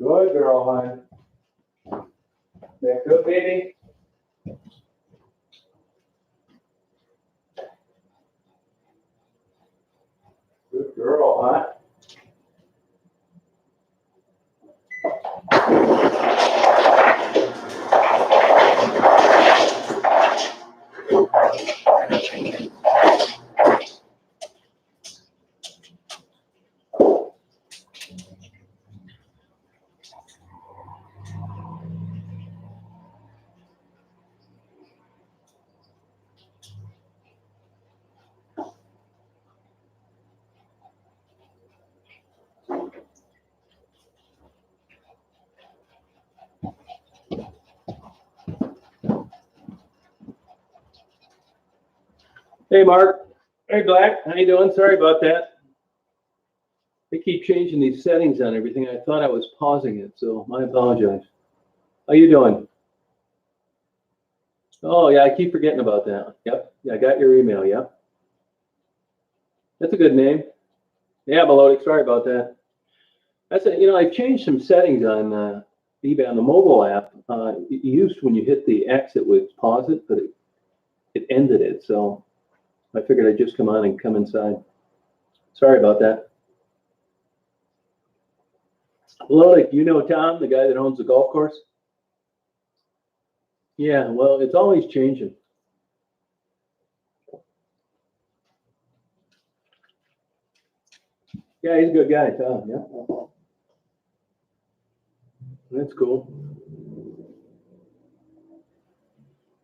Good girl, hon. That good, baby? Good girl, huh? Hey, Mark. Hey, Black. How you doing? Sorry about that. They keep changing these settings on everything. I thought I was pausing it, so I apologize. How you doing? Oh, yeah, I keep forgetting about that. Yep. Yeah, I got your email. Yep. That's a good name. Yeah, Melodic. Sorry about that. That's it. I've changed some settings on eBay on the mobile app. It used when you hit the X, it would pause it, but it ended it. So I figured I'd just come on and come inside. Sorry about that. Melodic, you know Tom, the guy that owns the golf course? Yeah, well, it's always changing. Yeah, he's a good guy, Tom. Yeah. That's cool.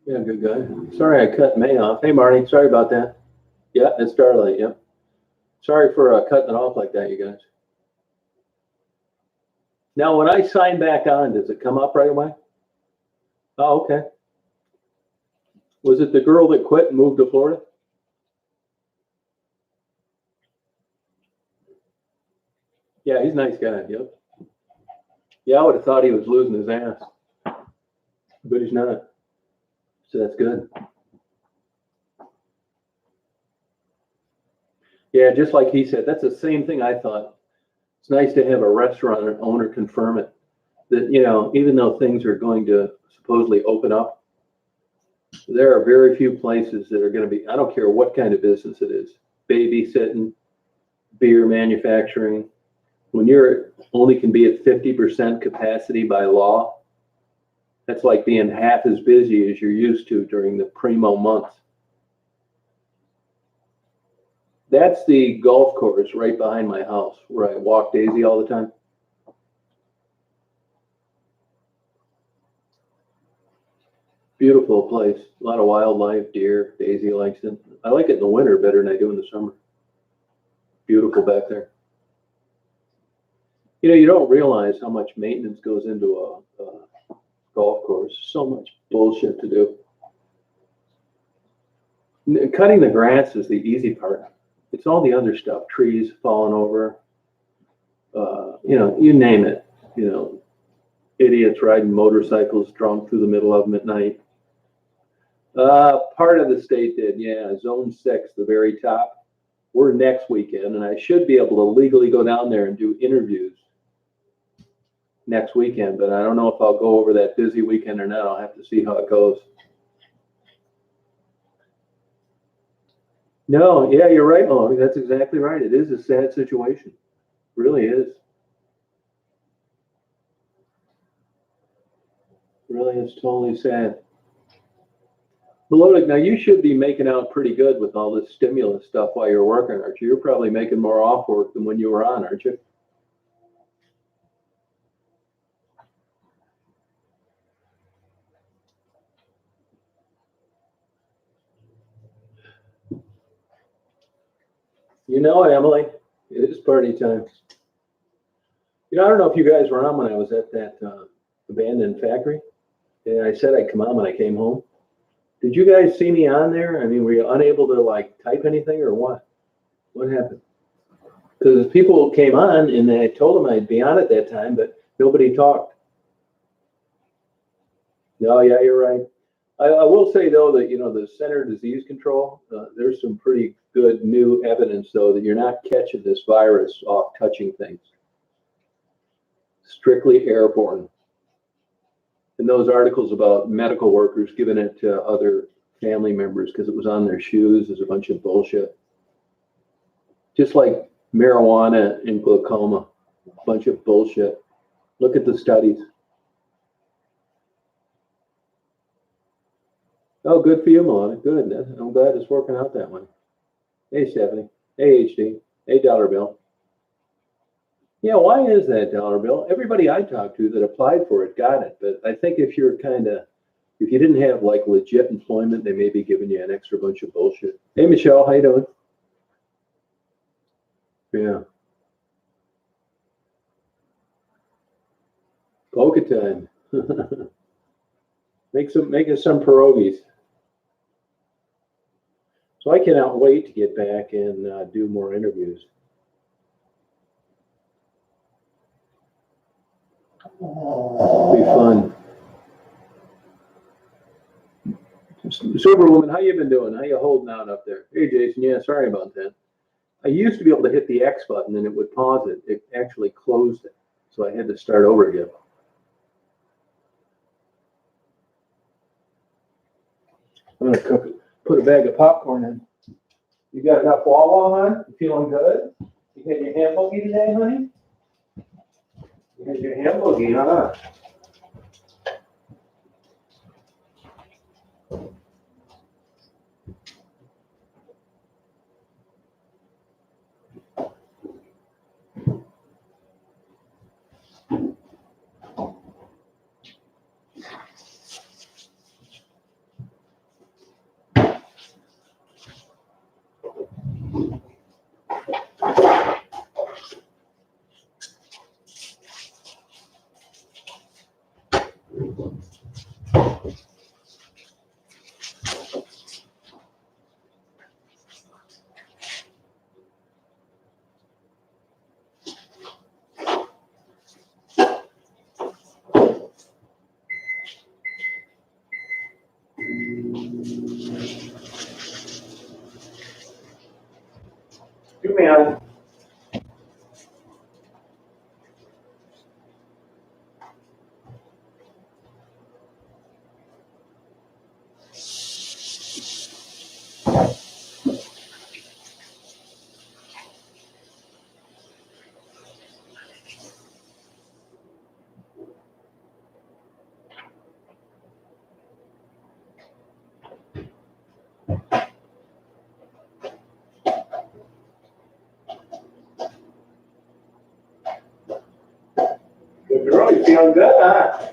Yeah, good guy. Sorry I cut May off. Hey, Marty, sorry about that. Yeah, it's Starlight. Yep. Sorry for cutting it off like that, you guys. Now, when I sign back on, does it come up right away? Oh, okay. Was it the girl that quit and moved to Florida? Yeah, he's a nice guy. Yep. Yeah, I would have thought he was losing his ass, but he's not. So that's good. Yeah, just like he said, that's the same thing I thought. It's nice to have a restaurant owner confirm it that, even though things are going to supposedly open up, there are very few places that are going to be, I don't care what kind of business it is, babysitting, beer manufacturing, when you're only can be at 50% capacity by law, that's like being half as busy as you're used to during the primo months. That's the golf course right behind my house where I walk Daisy all the time. Beautiful place. A lot of wildlife, deer. Daisy likes it. I like it in the winter better than I do in the summer. Beautiful back there. You don't realize how much maintenance goes into a golf course. So much bullshit to do. Cutting the grass is the easy part. It's all the other stuff, trees falling over, you name it, idiots riding motorcycles drunk through the middle of them at night. Part of the state did, yeah, zone 6, the very top. We're next weekend, and I should be able to legally go down there and do interviews next weekend, but I don't know if I'll go over that busy weekend or not. I'll have to see how it goes. No, yeah, you're right, Maloney. That's exactly right. It is a sad situation. It really is. Really is totally sad. Melodic, now you should be making out pretty good with all this stimulus stuff while you're working, aren't you? You're probably making more off work than when you were on, aren't you? You know it, Emily. It is party time. I don't know if you guys were on when I was at that abandoned factory. And I said I'd come on when I came home. Did you guys see me on there? I mean, were you unable to type anything or what? What happened? Because people came on and I told them I'd be on at that time, but nobody talked. No, yeah, you're right. I will say though that the Center of Disease Control, there's some pretty good new evidence though that you're not catching this virus off touching things. strictly airborne. And those articles about medical workers giving it to other family members because it was on their shoes is a bunch of bullshit. Just like marijuana and glaucoma, a bunch of bullshit. Look at the studies. Oh, good for you, Melania. Good. I'm glad it's working out that way. Hey, Stephanie. Hey, HD. Hey, Dollar Bill. Yeah, why is that, Dollar Bill? Everybody I talked to that applied for it got it. But I think if you didn't have like legit employment, they may be giving you an extra bunch of bullshit. Hey, Michelle, how you doing? Yeah. Polka time. Make us some pierogies. So I cannot wait to get back and do more interviews. It'll be fun. Superwoman, how you been doing? How you holding out up there? Hey, Jason. Yeah, sorry about that. I used to be able to hit the X button and it would pause it. It actually closed it. So I had to start over again. I'm going to put a bag of popcorn in. You got enough Wawa on? You feeling good? You had your ham boogie today, honey? You had your ham boogie, huh? You man. Good girl, you feeling good, huh?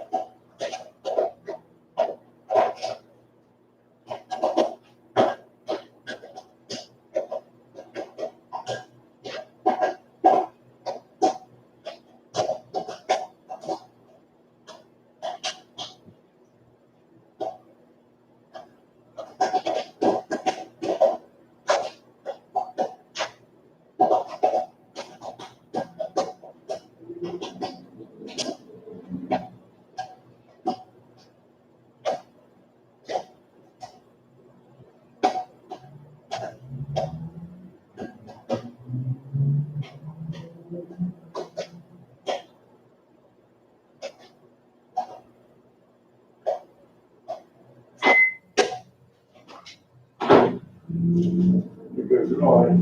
You're good girl.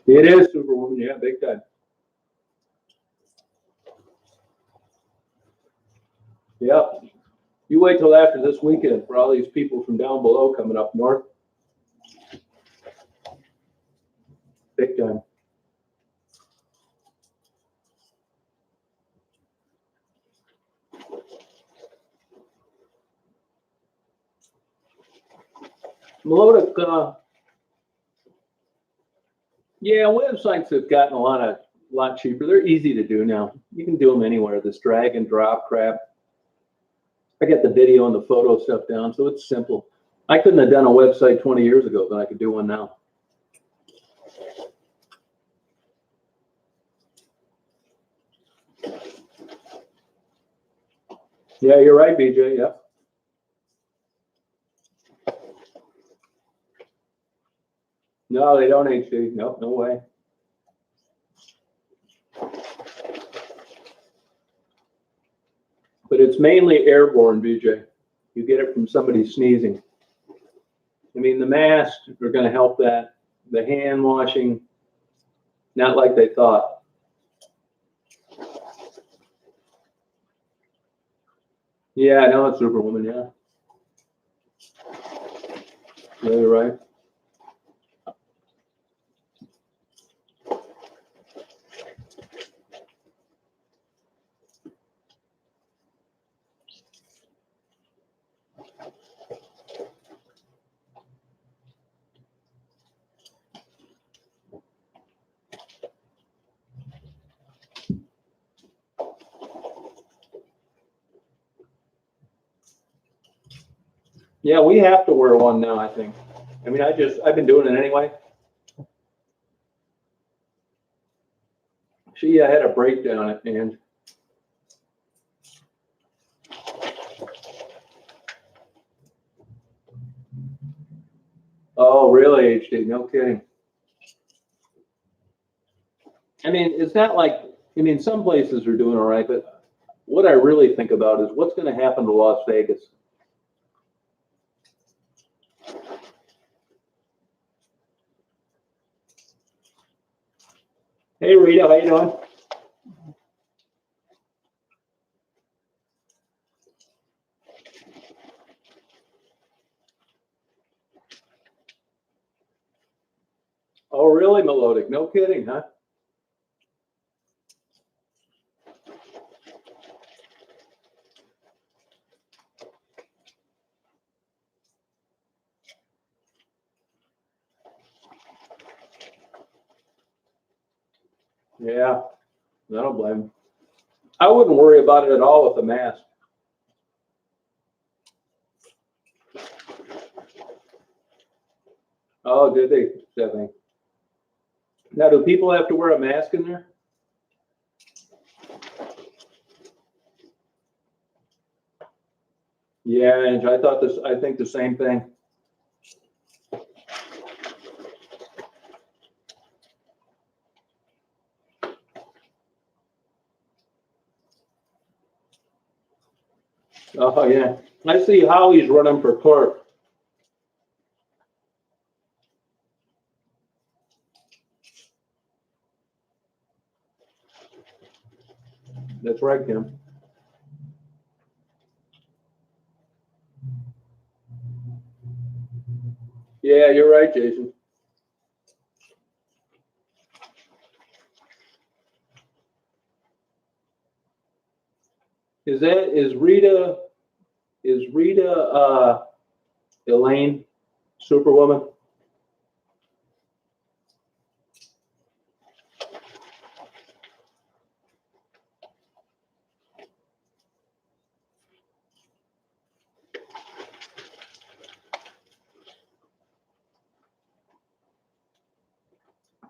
It is Superwoman, yeah, big time. Yeah. You wait till after this weekend for all these people from down below coming up north. Big time. Melodic, yeah, websites have gotten a lot cheaper. They're easy to do now. You can do them anywhere. This drag and drop crap. I got the video and the photo stuff down, so it's simple. I couldn't have done a website 20 years ago, but I could do one now. Yeah, you're right, BJ. Yeah. No, they don't HD. Nope, no way. But it's mainly airborne, BJ. You get it from somebody sneezing. I mean, the masks are going to help that. The hand washing, not like they thought. Yeah, I know it's Superwoman. Yeah. Yeah, you're right. Yeah, we have to wear one now, I think. I mean, I've been doing it anyway. She had a breakdown at the end. Oh, really, HD? No kidding. I mean, it's not like, I mean, some places are doing all right, but what I really think about is what's going to happen to Las Vegas. Hey, Rita, how you doing? Oh, really, Melodic? No kidding, huh? Yeah, I don't blame him. I wouldn't worry about it at all with the mask. Oh, did they, Stephanie? Now, do people have to wear a mask in there? Yeah, and I think the same thing. Oh, yeah. I see Howie's running for clerk. That's right, Kim. Yeah, you're right, Jason. Is Rita Elaine Superwoman?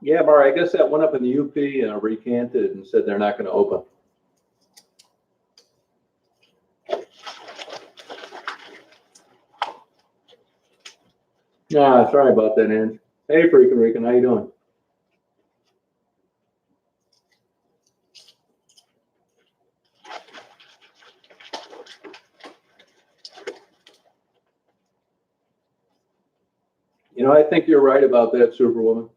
Yeah, Bar, I guess that went up in the UP and recanted and said they're not going to open. Ah, sorry about that, Ange. Hey, Freaking Rican, how you doing? You know, I think you're right about that, Superwoman.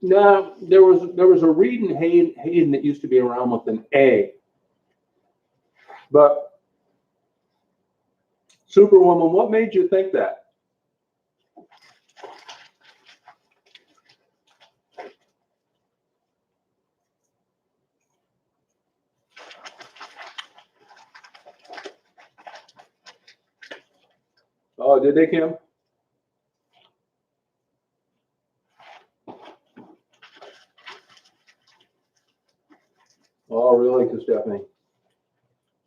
No, there was a Reed and Hayden that used to be around with an A, but Superwoman, what made you think that? Oh, did they, Kim? Oh, really? To Stephanie.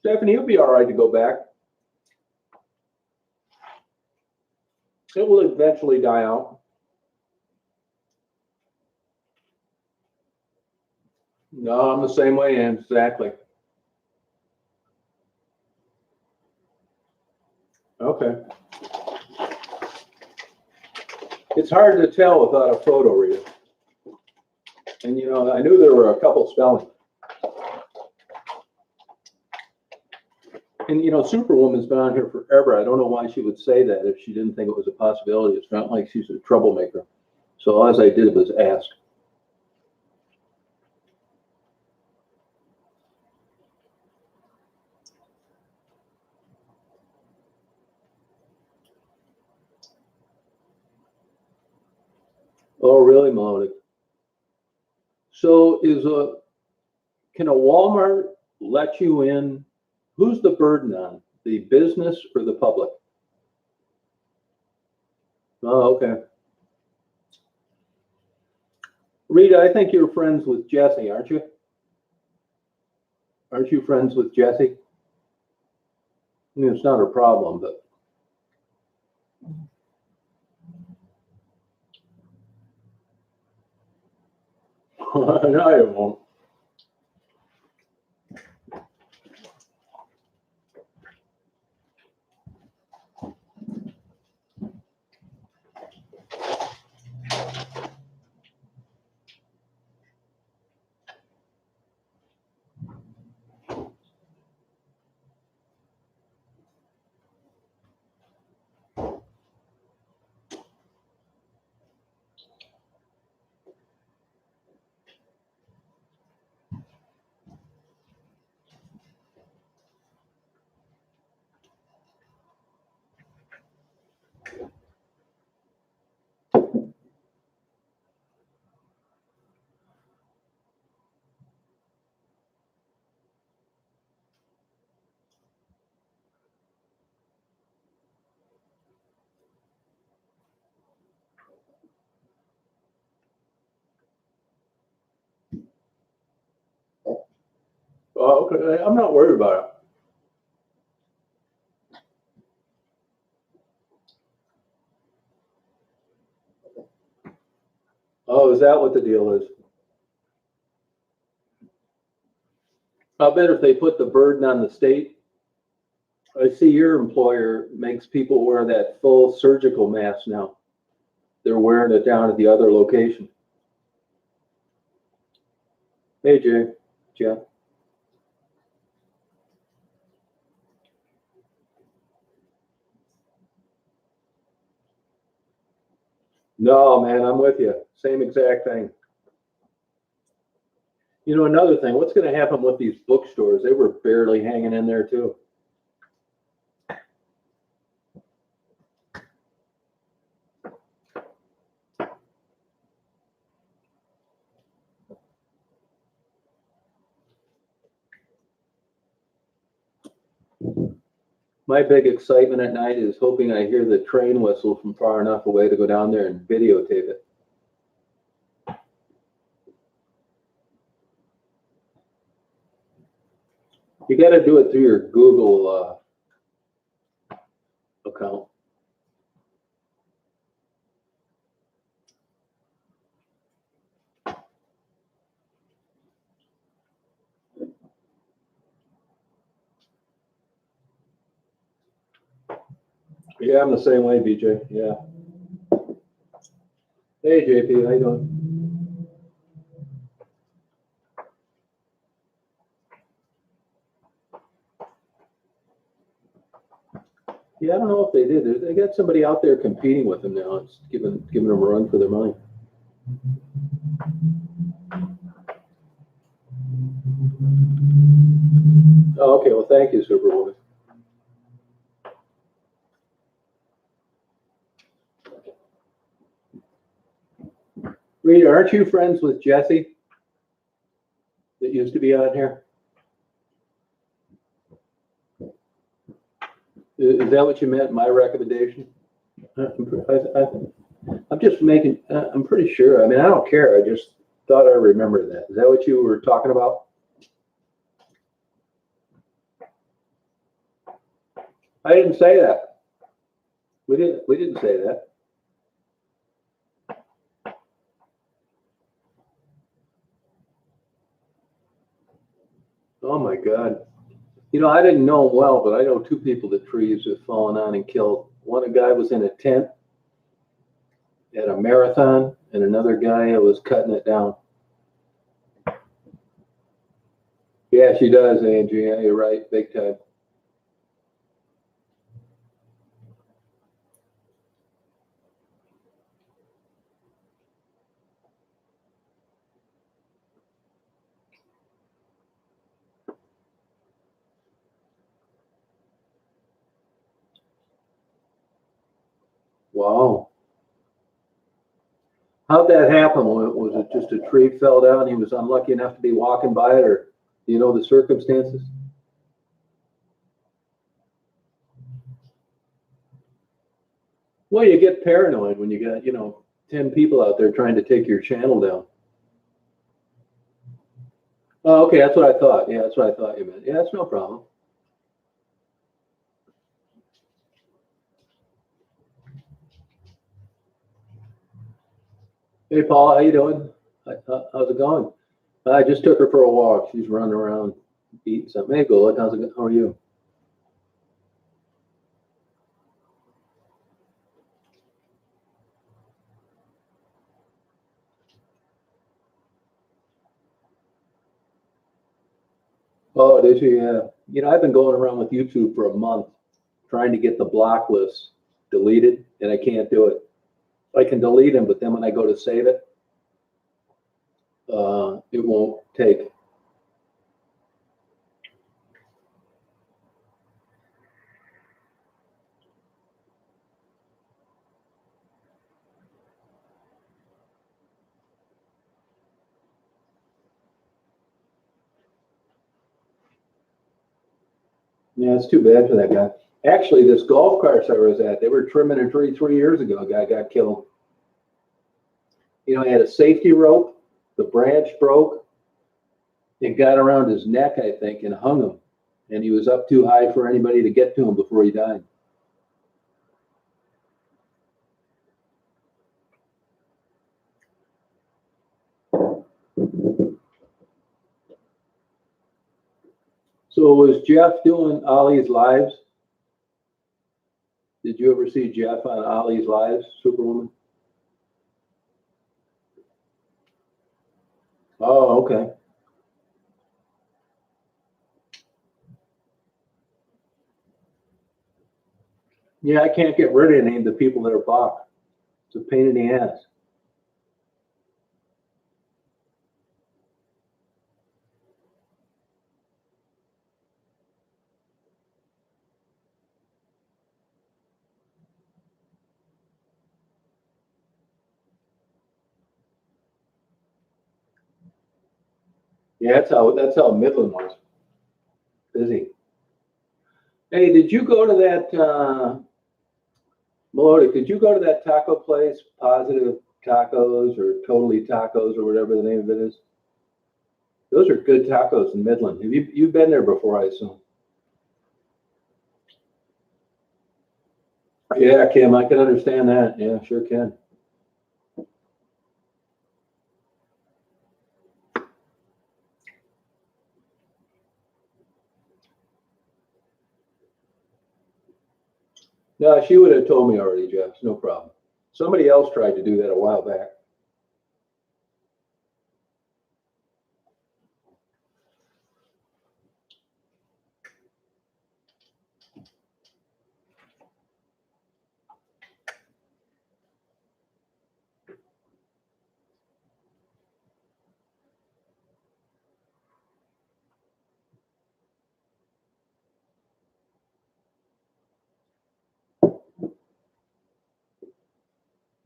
Stephanie, you'll be all right to go back. It will eventually die out. No, I'm the same way, and exactly. Okay. It's hard to tell without a photo reader. And you know, I knew there were a couple spelling. And you know, Superwoman's been on here forever. I don't know why she would say that if she didn't think it was a possibility. It's not like she's a troublemaker. So all I did was ask. Oh, really, Melodic? So can a Walmart let you in? Who's the burden on? The business or the public? Oh, okay. Rita, I think you're friends with Jesse, aren't you? Aren't you friends with Jesse? I mean, it's not a problem, but no, it won't. Oh, okay. I'm not worried about it. Oh, is that what the deal is? I bet if they put the burden on the state, I see your employer makes people wear that full surgical mask now. They're wearing it down at the other location. Hey, Jay, Jeff. No, man, I'm with you. Same exact thing. You know, another thing, what's going to happen with these bookstores? They were barely hanging in there, too. My big excitement at night is hoping I hear the train whistle from far enough away to go down there and videotape it. You got to do it through your Google account. Yeah, I'm the same way, BJ. Yeah. Hey, JP, how you doing? Yeah, I don't know if they did. They got somebody out there competing with them now. It's giving them a run for their money. Oh, okay. Well, thank you, Superwoman. Rita, aren't you friends with Jesse that used to be on here? Is that what you meant, my recommendation? I'm just making, I'm pretty sure. I mean, I don't care. I just thought I remembered that. Is that what you were talking about? I didn't say that. We didn't say that. Oh my God. You know, I didn't know him well, but I know two people that trees have fallen on and killed. One guy was in a tent at a marathon, and another guy was cutting it down. Yeah, she does, Angie. Yeah, you're right, big time. Wow. How'd that happen? Was it just a tree fell down? He was unlucky enough to be walking by it, or do you know the circumstances? Well, you get paranoid when you got, 10 people out there trying to take your channel down. Oh, okay, that's what I thought. Yeah, that's what I thought you meant. Yeah, that's no problem. Hey, Paul, how you doing? How's it going? I just took her for a walk. She's running around eating something. Hey, Golik, how's it going? How are you? Oh, did you? Yeah. I've been going around with YouTube for a month trying to get the block list deleted, and I can't do it. I can delete them, but then when I go to save it, it won't take. Yeah, it's too bad for that guy. Actually, this golf course I was at, they were trimming a tree 3 years ago. A guy got killed. He had a safety rope. The branch broke. It got around his neck, I think, and hung him. And he was up too high for anybody to get to him before he died. So was Jeff doing Ollie's Lives? Did you ever see Jeff on Ollie's Lives, Superwoman? Oh, okay. Yeah, I can't get rid of any of the people that are blocked. It's a pain in the ass. Yeah, that's how Midland was. Busy. Hey, did you go to that Melody, did you go to that taco place, Positive Tacos or Totally Tacos or whatever the name of it is? Those are good tacos in Midland. Have you've been there before, I assume? Yeah, Kim, I can understand that. Yeah, sure can. No, she would have told me already, Jeff. No problem. Somebody else tried to do that a while back.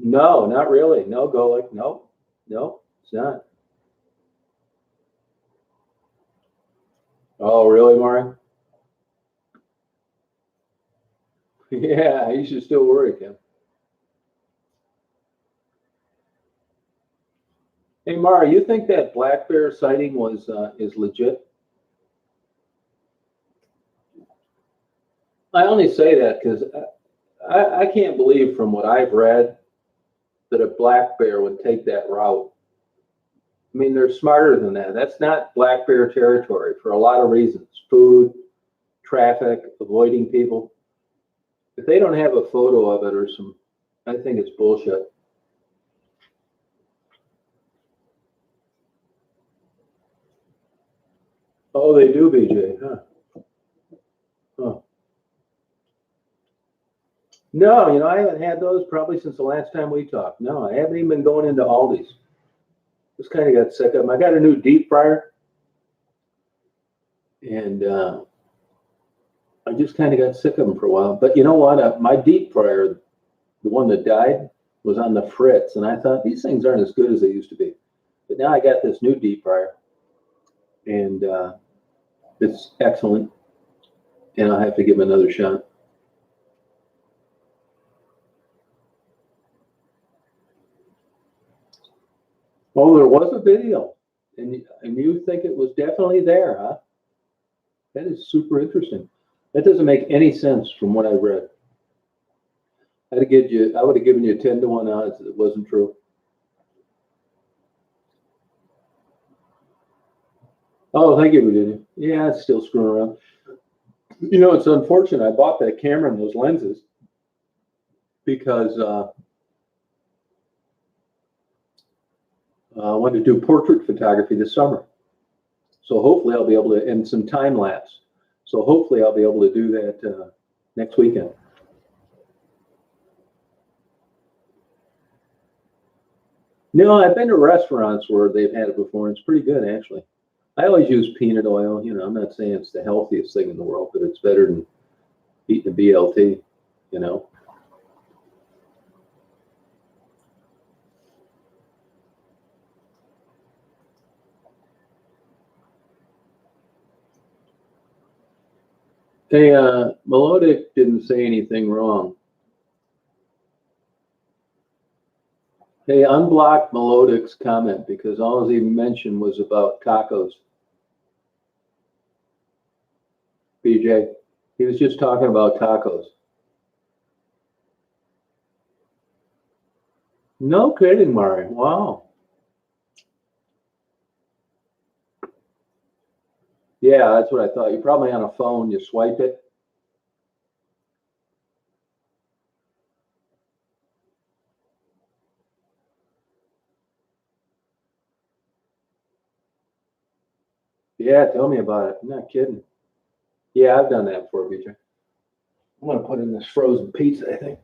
No, not really. No, Golik. No, no, it's not. Oh, really, Maury? Yeah, you should still worry, Kim. Hey, Mara, you think that black bear sighting was is legit? I only say that because I can't believe from what I've read that a black bear would take that route. I mean, they're smarter than that. That's not black bear territory for a lot of reasons: food, traffic, avoiding people. If they don't have a photo of it or some, I think it's bullshit. Oh, they do, BJ, huh? Huh. No, I haven't had those probably since the last time we talked. No, I haven't even been going into Aldi's. Just kind of got sick of them. I got a new deep fryer, and I just kind of got sick of them for a while. But you know what? My deep fryer, the one that died, was on the fritz, and I thought these things aren't as good as they used to be. But now I got this new deep fryer, and it's excellent, and I'll have to give them another shot. Oh, there was a video, and you think it was definitely there, huh? That is super interesting. That doesn't make any sense from what I read. I would have given you 10-1 odds that it wasn't true. Oh, thank you, Virginia. Yeah, it's still screwing around. It's unfortunate. I bought that camera and those lenses because I wanted to do portrait photography this summer. So hopefully I'll be able to, and some time lapse. So hopefully I'll be able to do that next weekend. No, I've been to restaurants where they've had it before, and it's pretty good actually. I always use peanut oil. I'm not saying it's the healthiest thing in the world, but it's better than eating a BLT, you know. Hey, Melodic didn't say anything wrong. Hey, unblock Melodic's comment because all he mentioned was about tacos. BJ, he was just talking about tacos. No kidding, Mari. Wow. Yeah, that's what I thought. You're probably on a phone. You swipe it. Yeah, tell me about it. I'm not kidding. Yeah, I've done that before, BJ. I'm gonna put in this frozen pizza, I think.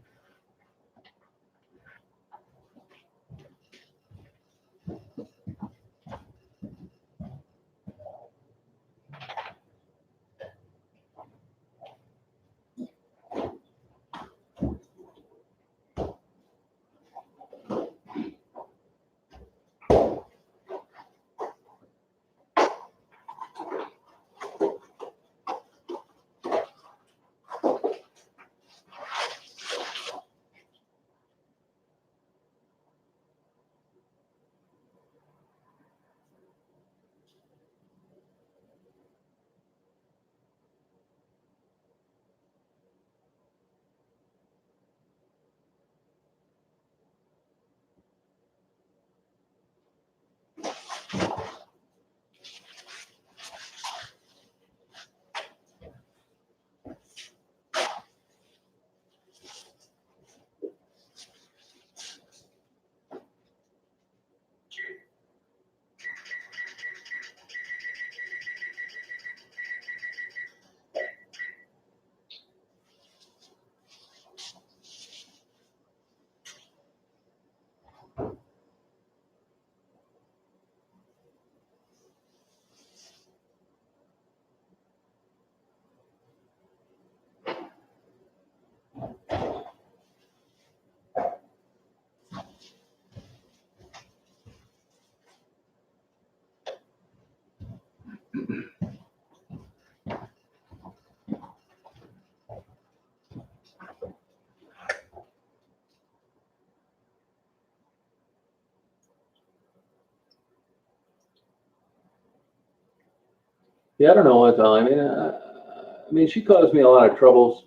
Yeah, I don't know what, I mean, she caused me a lot of troubles.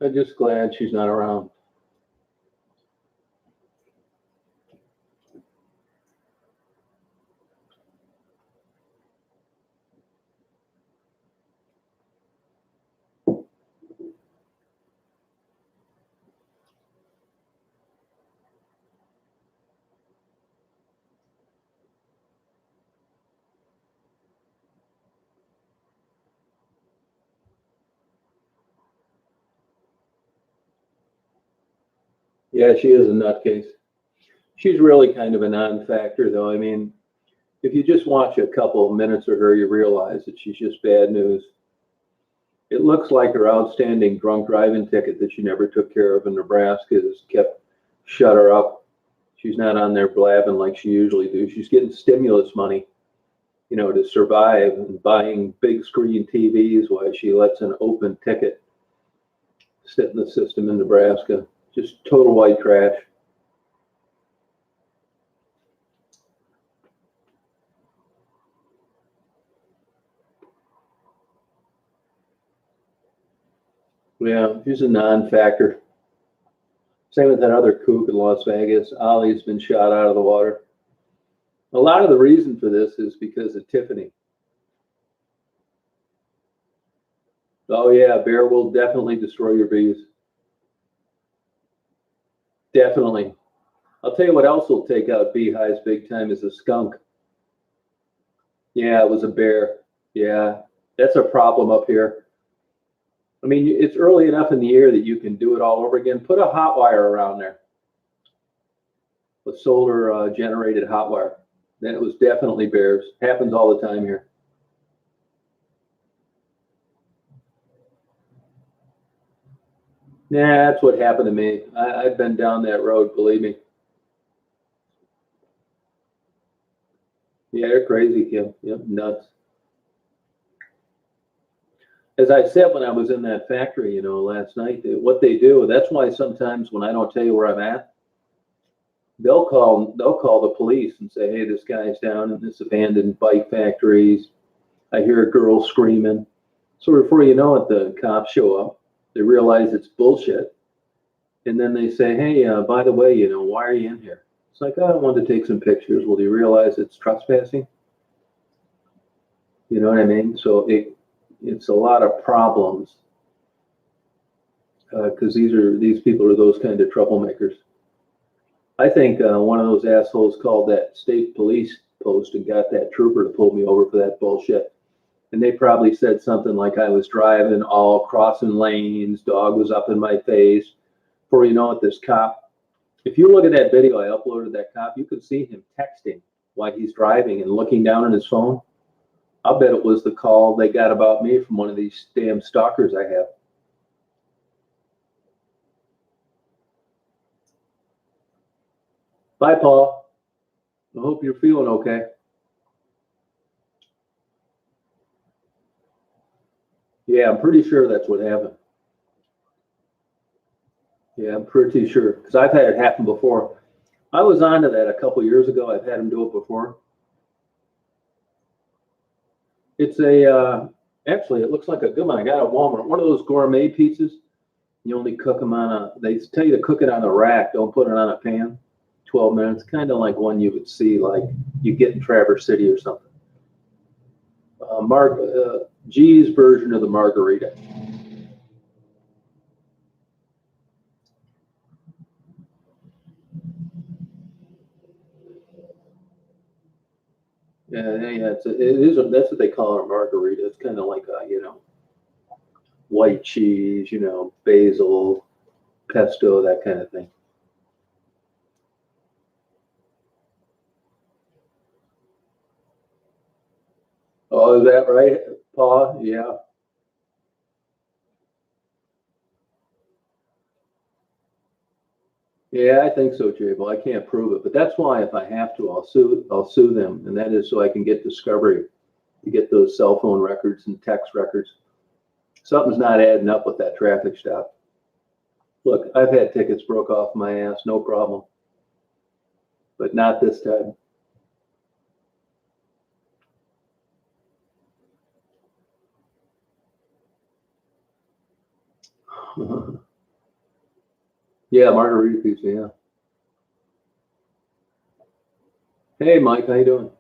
I'm just glad she's not around. Yeah, she is a nutcase. She's really kind of a non-factor, though. I mean, if you just watch a couple of minutes of her, you realize that she's just bad news. It looks like her outstanding drunk driving ticket that she never took care of in Nebraska has kept shut her up. She's not on there blabbing like she usually do. She's getting stimulus money, to survive and buying big screen TVs while she lets an open ticket sit in the system in Nebraska. Just total white trash. Yeah, she's a non-factor. Same with that other kook in Las Vegas. Ollie's been shot out of the water. A lot of the reason for this is because of Tiffany. Oh yeah, bear will definitely destroy your bees. Definitely. I'll tell you what else will take out beehives big time is a skunk. Yeah, it was a bear. Yeah, that's a problem up here. I mean, it's early enough in the year that you can do it all over again. Put a hot wire around there, a solar generated hot wire. Then it was definitely bears. Happens all the time here. Yeah, that's what happened to me. I've been down that road, believe me. Yeah, they're crazy, Kim. Yep, nuts. As I said when I was in that factory, last night, what they do, that's why sometimes when I don't tell you where I'm at, they'll call the police and say, hey, this guy's down in this abandoned bike factories. I hear a girl screaming. So before you know it, the cops show up. They realize it's bullshit. And then they say, hey, by the way, why are you in here? It's like, oh, I wanted to take some pictures. Well, do you realize it's trespassing? You know what I mean? So it's a lot of problems because these people are those kind of troublemakers. I think one of those assholes called that state police post and got that trooper to pull me over for that bullshit. And they probably said something like I was driving all crossing lanes, dog was up in my face. Before you know it, this cop, if you look at that video I uploaded, that cop, you could see him texting while he's driving and looking down on his phone. I'll bet it was the call they got about me from one of these damn stalkers I have. Bye, Paul. I hope you're feeling okay. Yeah, I'm pretty sure that's what happened. Yeah, I'm pretty sure because I've had it happen before. I was onto that a couple years ago. I've had him do it before. It's actually, it looks like a good one. I got at Walmart. One of those gourmet pizzas. You only cook them they tell you to cook it on a rack. Don't put it on a pan. 12 minutes. Kind of like one you would see, like you get in Traverse City or something. G's version of the margarita. Yeah, that's what they call a margarita. It's kind of like white cheese, basil, pesto, that kind of thing. Oh, is that right, Paul? Yeah. Yeah, I think so, Jay. Well, I can't prove it, but that's why if I have to, I'll sue them, and that is so I can get discovery to get those cell phone records and text records. Something's not adding up with that traffic stop. Look, I've had tickets broke off my ass, no problem, but not this time. Yeah, margarita pizza, yeah. Hey, Mike, how you doing?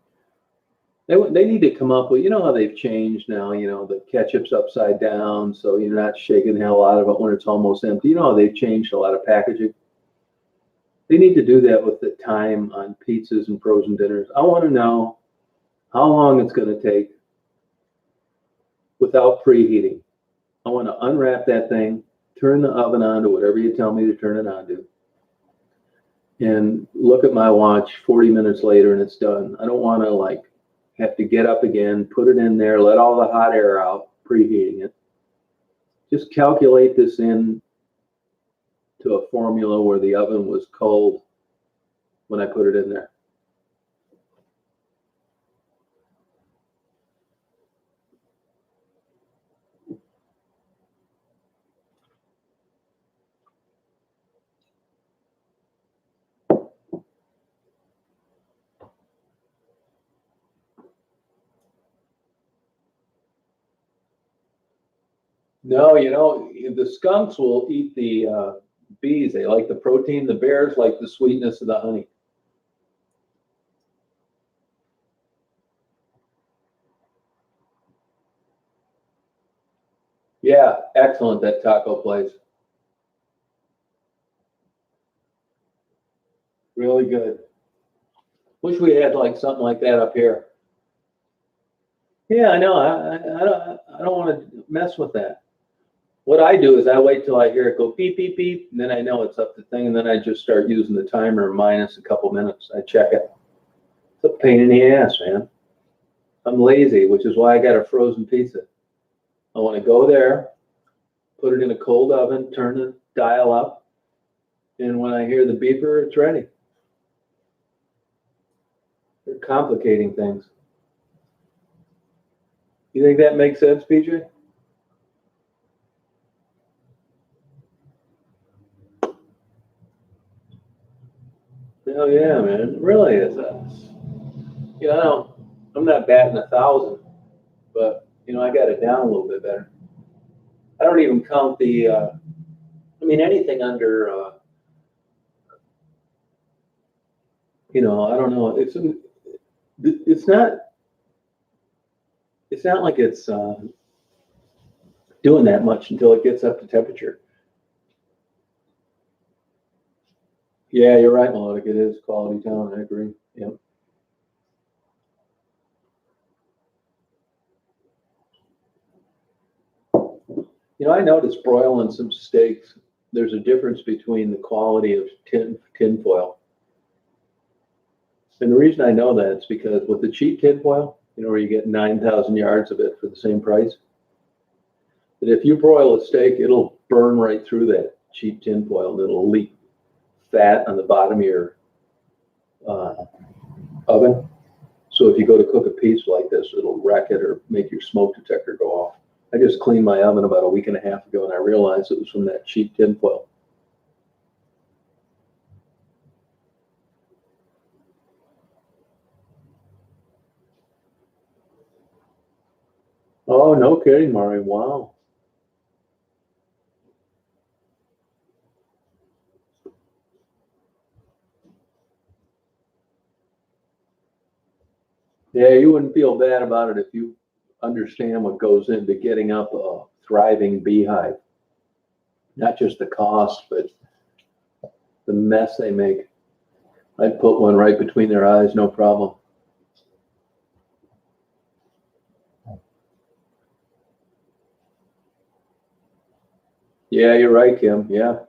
They need to come up with, you know how they've changed now, the ketchup's upside down, so you're not shaking the hell out of it when it's almost empty. You know how they've changed a lot of packaging? They need to do that with the time on pizzas and frozen dinners. I want to know how long it's going to take without preheating. I want to unwrap that thing, turn the oven on to whatever you tell me to turn it on to, and look at my watch 40 minutes later and it's done. I don't want to like have to get up again, put it in there, let all the hot air out, preheating it. Just calculate this in to a formula where the oven was cold when I put it in there. No, the skunks will eat the bees. They like the protein. The bears like the sweetness of the honey. Yeah, excellent, that taco place. Really good. Wish we had like something like that up here. Yeah, I know. I don't want to mess with that. What I do is I wait till I hear it go beep, beep, beep, and then I know it's up the thing, and then I just start using the timer minus a couple minutes. I check it. It's a pain in the ass, man. I'm lazy, which is why I got a frozen pizza. I want to go there, put it in a cold oven, turn the dial up, and when I hear the beeper, it's ready. They're complicating things. You think that makes sense, PJ? Hell yeah, man. It really is. I don't, I'm not batting 1,000, but I got it down a little bit better. I don't even count anything under, I don't know. It's not, it's not like it's doing that much until it gets up to temperature. Yeah, you're right, Melodic. It is quality town. I agree. Yeah. I noticed broiling some steaks. There's a difference between the quality of tin foil. And the reason I know that is because with the cheap tin foil, where you get 9,000 yards of it for the same price, that if you broil a steak, it'll burn right through that cheap tin foil and it'll leak fat on the bottom of your uh, oven. So if you go to cook a piece like this, it'll wreck it or make your smoke detector go off. I just cleaned my oven about a week and a half ago and I realized it was from that cheap tinfoil. Oh, no kidding, Mari. Wow. Yeah, you wouldn't feel bad about it if you understand what goes into getting up a thriving beehive. Not just the cost, but the mess they make. I'd put one right between their eyes, no problem. Yeah, you're right, Kim. Yeah.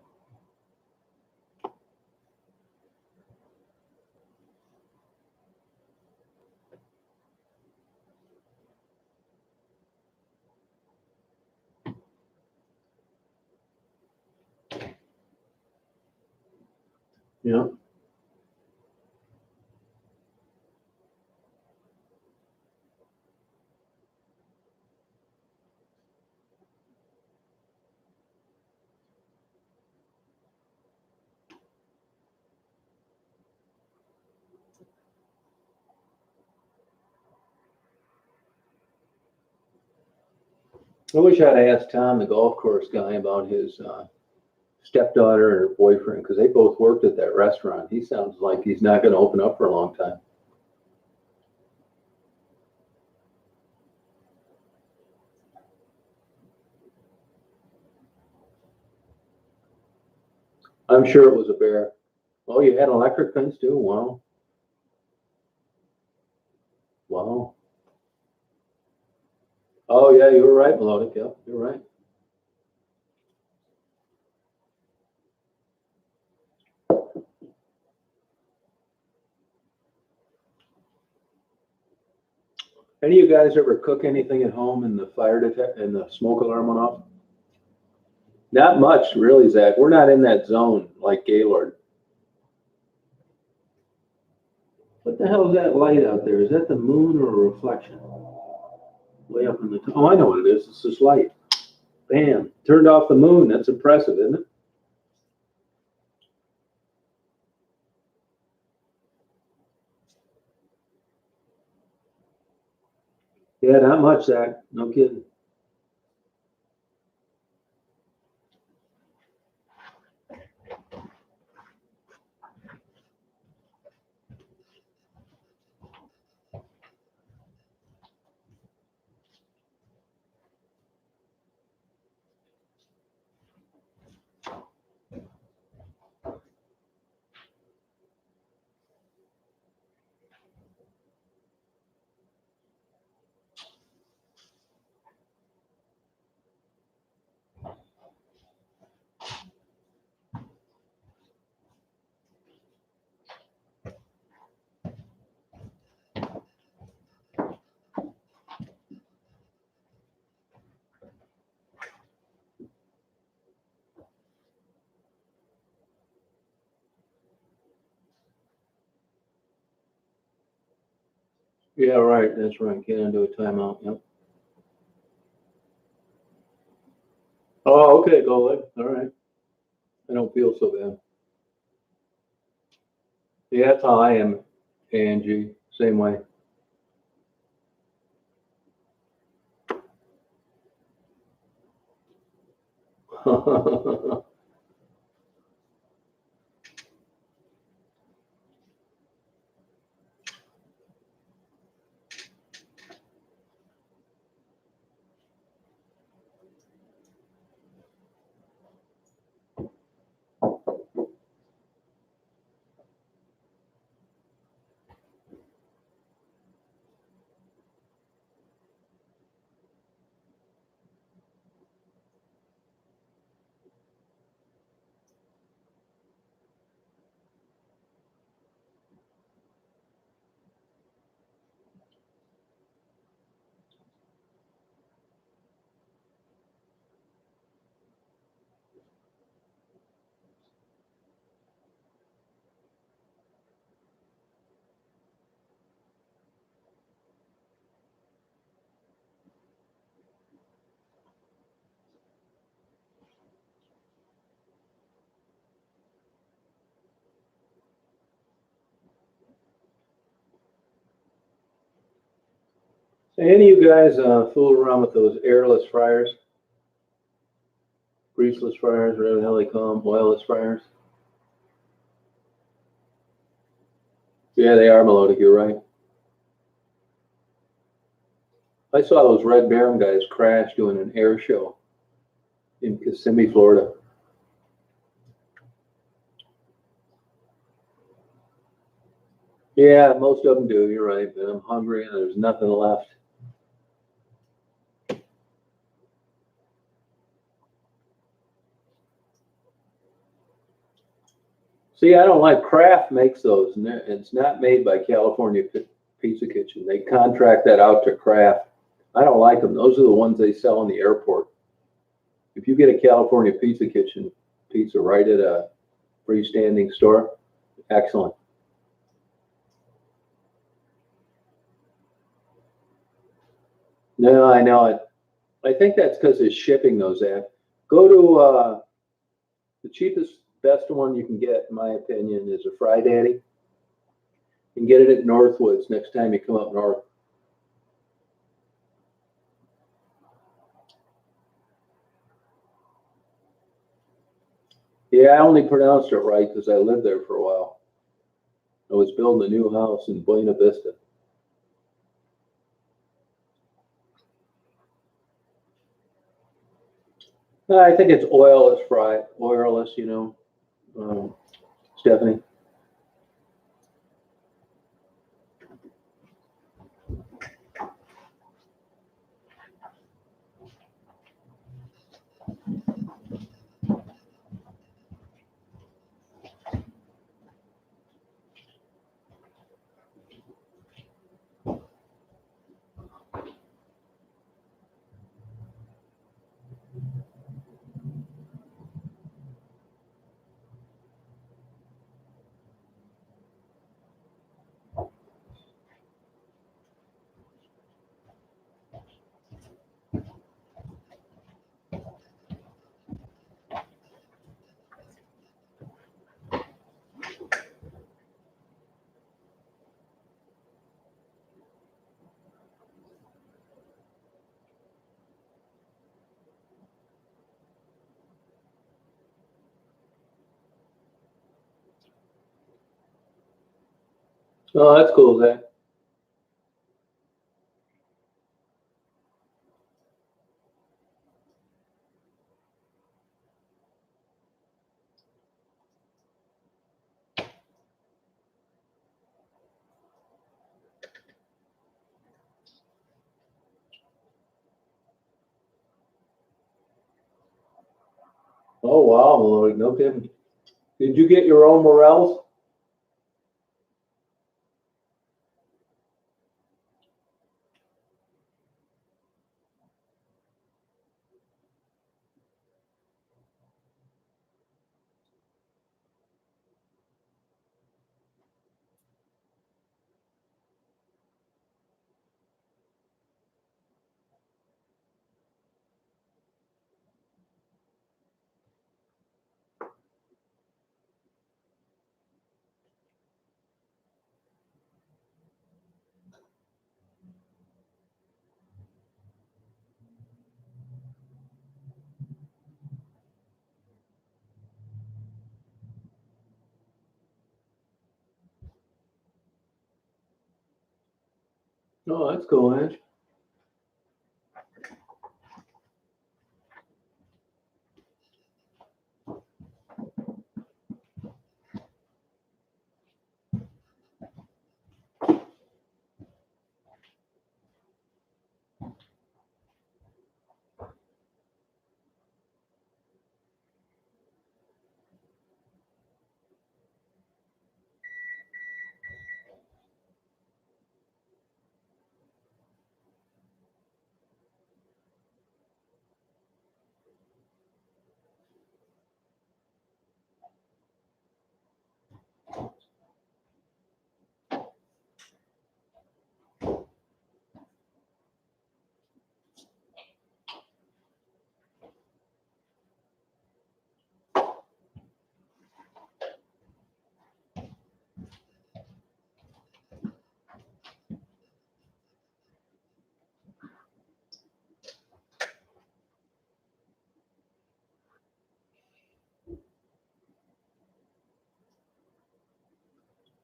Yeah. I wish I'd asked Tom, the golf course guy, about his stepdaughter and her boyfriend, because they both worked at that restaurant. He sounds like he's not going to open up for a long time. I'm sure it was a bear. Oh, you had an electric fence too? Wow. Wow. Oh, yeah, you were right, Melodic. Yep, you're right. Any of you guys ever cook anything at home and the fire detect and the smoke alarm went off? Not much, really, Zach. We're not in that zone like Gaylord. What the hell is that light out there? Is that the moon or a reflection? Way up in the top. Oh, I know what it is. It's this light. Bam. Turned off the moon. That's impressive, isn't it? Yeah, not much, Zach. No kidding. Yeah, right. That's right. Can't undo a timeout. Yep. Oh, okay, go ahead. All right. I don't feel so bad. Yeah, that's how I am, Angie. Same way. Any of you guys fool around with those airless fryers, greaseless fryers, whatever the hell they call them, oilless fryers? Yeah, they are melodic. You're right. I saw those Red Baron guys crash doing an air show in Kissimmee, Florida. Yeah, most of them do. You're right. But I'm hungry and there's nothing left. See, I don't like Kraft makes those, and it's not made by California Pizza Kitchen. They contract that out to Kraft. I don't like them. Those are the ones they sell in the airport. If you get a California Pizza Kitchen pizza right at a freestanding store, excellent. No, I know it. I think that's because it's shipping those at. Go to the cheapest, best one you can get, in my opinion, is a Fry Daddy. You can get it at Northwoods next time you come up north. Yeah, I only pronounced it right because I lived there for a while. I was building a new house in Buena Vista. I think it's oilless fry, oilless, Stephanie. Oh, that's cool, Zach. Oh, wow, Lloyd, no kidding. Did you get your own morels? Oh, that's cool, Ange.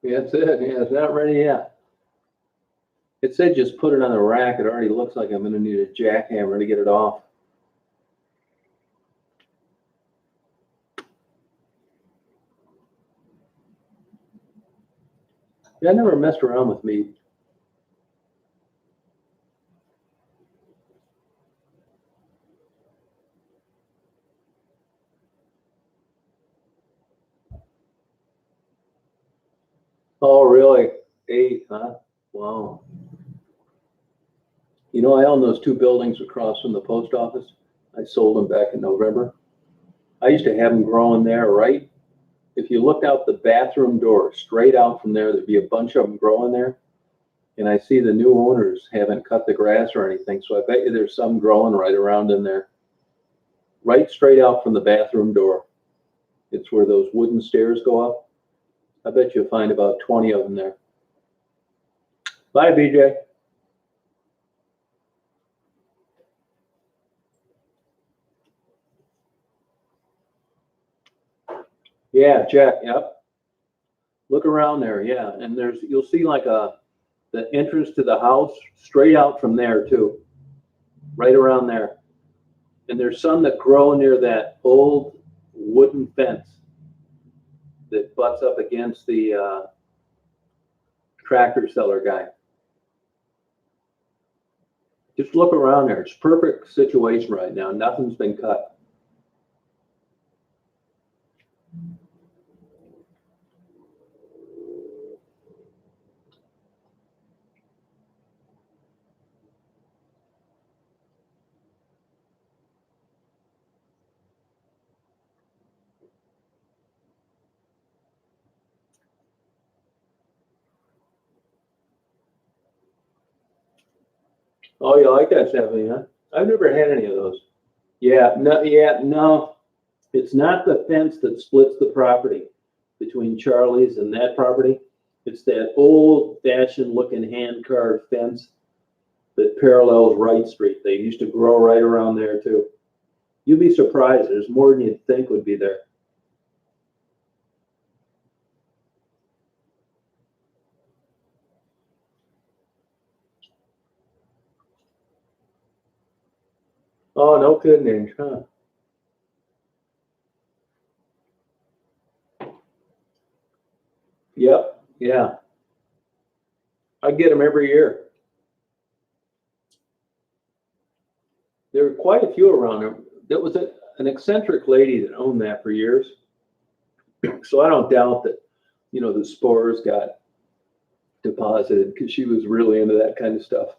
Yeah, that's it. Yeah, it's not ready yet. It said just put it on the rack. It already looks like I'm gonna need a jackhammer to get it off. Yeah, I never messed around with meat. Oh, really? 8, huh? Wow. I own those two buildings across from the post office. I sold them back in November. I used to have them growing there, right? If you looked out the bathroom door, straight out from there, there'd be a bunch of them growing there. And I see the new owners haven't cut the grass or anything, so I bet you there's some growing right around in there. Right straight out from the bathroom door. It's where those wooden stairs go up. I bet you'll find about 20 of them there. Bye, BJ. Yeah, Jack, yep. Look around there, yeah, and you'll see like the entrance to the house straight out from there too, right around there. And there's some that grow near that old wooden fence that butts up against the tractor seller guy. Just look around there. It's perfect situation right now. Nothing's been cut. Oh, you like that, Stephanie, huh? I've never had any of those. Yeah, no. It's not the fence that splits the property between Charlie's and that property. It's that old fashioned looking hand carved fence that parallels Wright Street. They used to grow right around there too. You'd be surprised. There's more than you'd think would be there. Oh, no kidding, huh? Yep, yeah. I get them every year. There were quite a few around there. There was an eccentric lady that owned that for years. So I don't doubt that, the spores got deposited because she was really into that kind of stuff.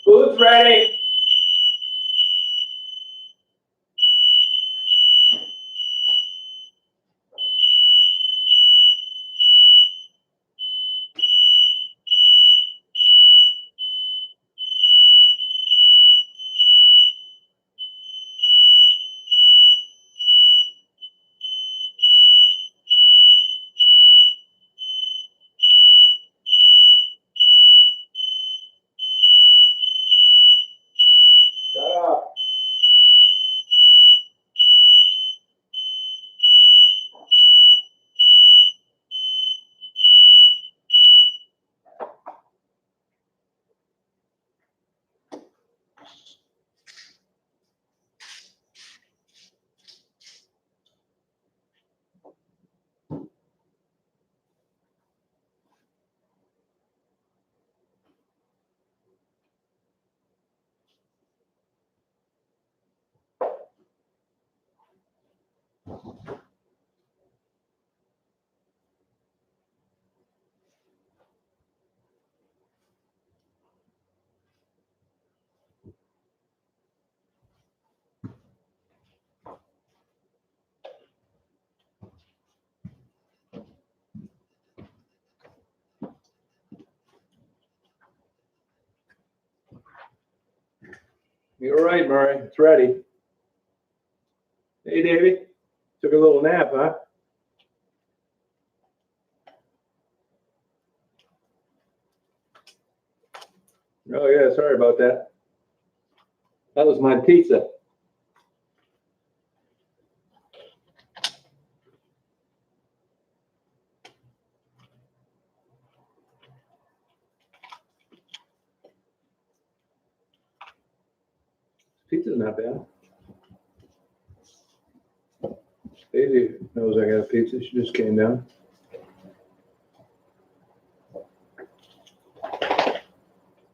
Food's ready. You're right, Murray. It's ready. Hey, Davey. Took a little nap, huh? Oh, yeah. Sorry about that. That was my pizza. Pizza's not bad. Daisy knows I got a pizza. She just came down.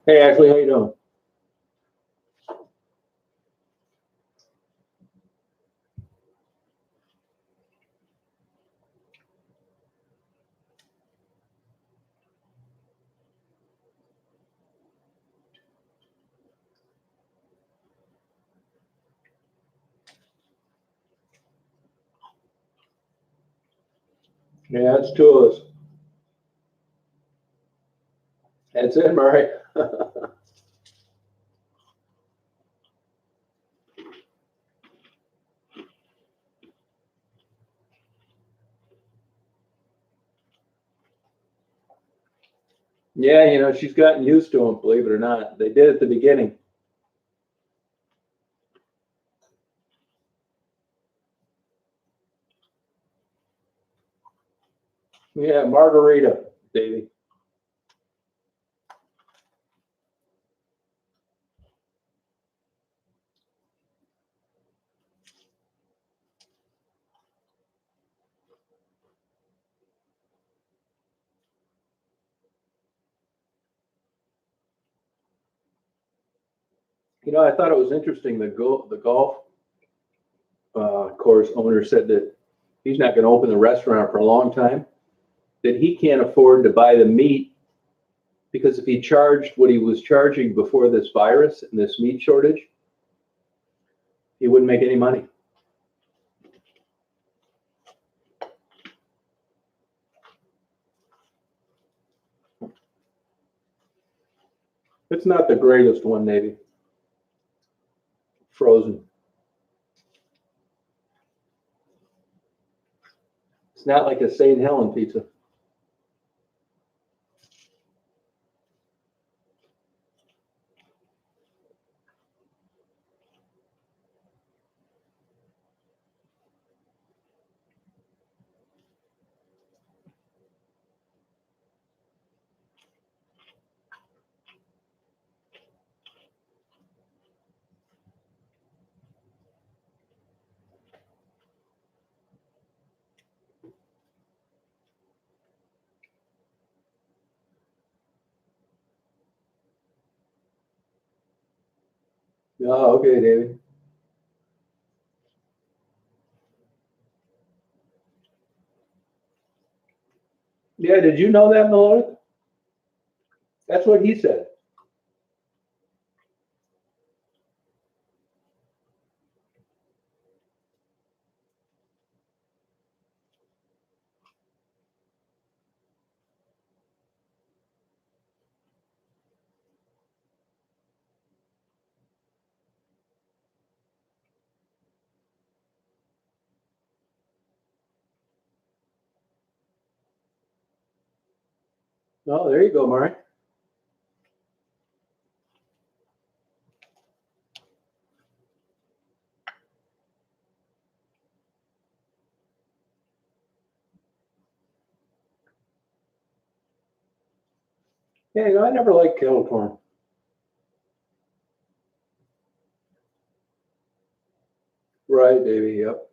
Hey, Ashley, how you doing? Yeah, it's two of us. That's it, Murray. Yeah, she's gotten used to them, believe it or not. They did at the beginning. Yeah, margarita, Davey. I thought it was interesting. The golf course owner said that he's not going to open the restaurant for a long time. That he can't afford to buy the meat because if he charged what he was charging before this virus and this meat shortage, he wouldn't make any money. It's not the greatest one, maybe. Frozen. It's not like a St. Helen pizza. Oh, okay, David. Yeah, did you know that, Melodic? That's what he said. Oh, there you go, Murray. Yeah, I never liked kettle corn. Right, Davey. Yep.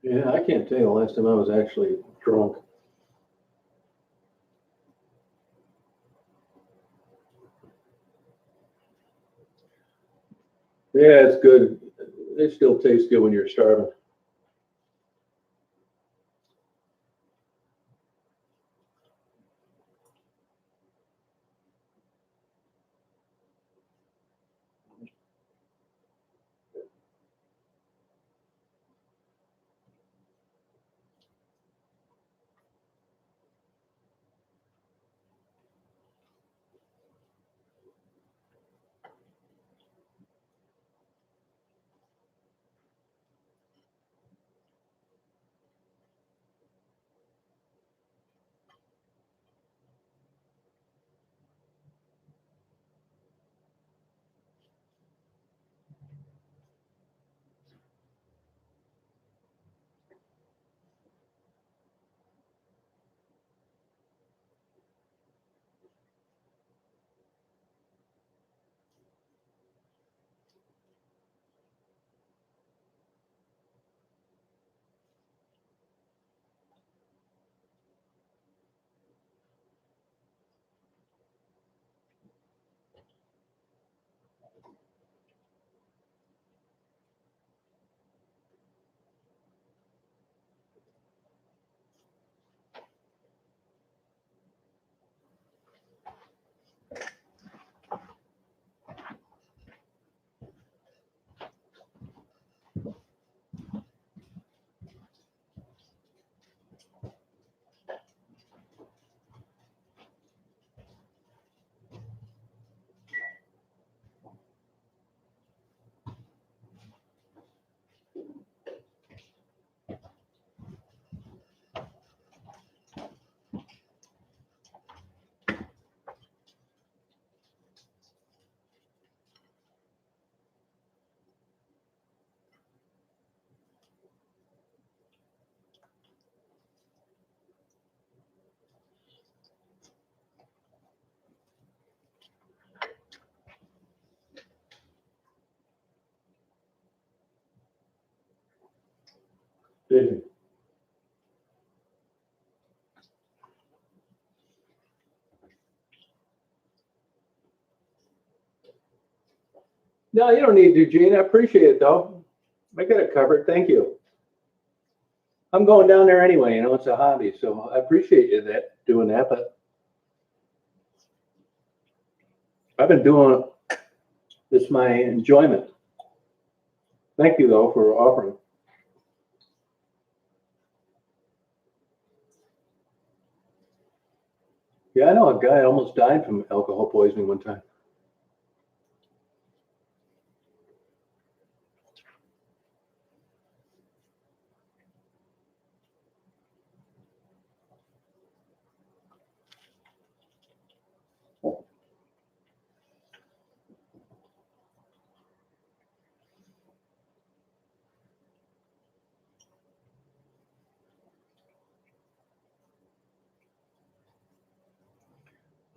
Yeah, I can't tell you the last time I was actually drunk. Yeah, it's good. It still tastes good when you're starving. Did No, you don't need to, Gene. I appreciate it though. I got it covered. Thank you. I'm going down there anyway. It's a hobby, so I appreciate you doing that. But I've been doing this my enjoyment. Thank you though for offering. Yeah, I know a guy almost died from alcohol poisoning one time.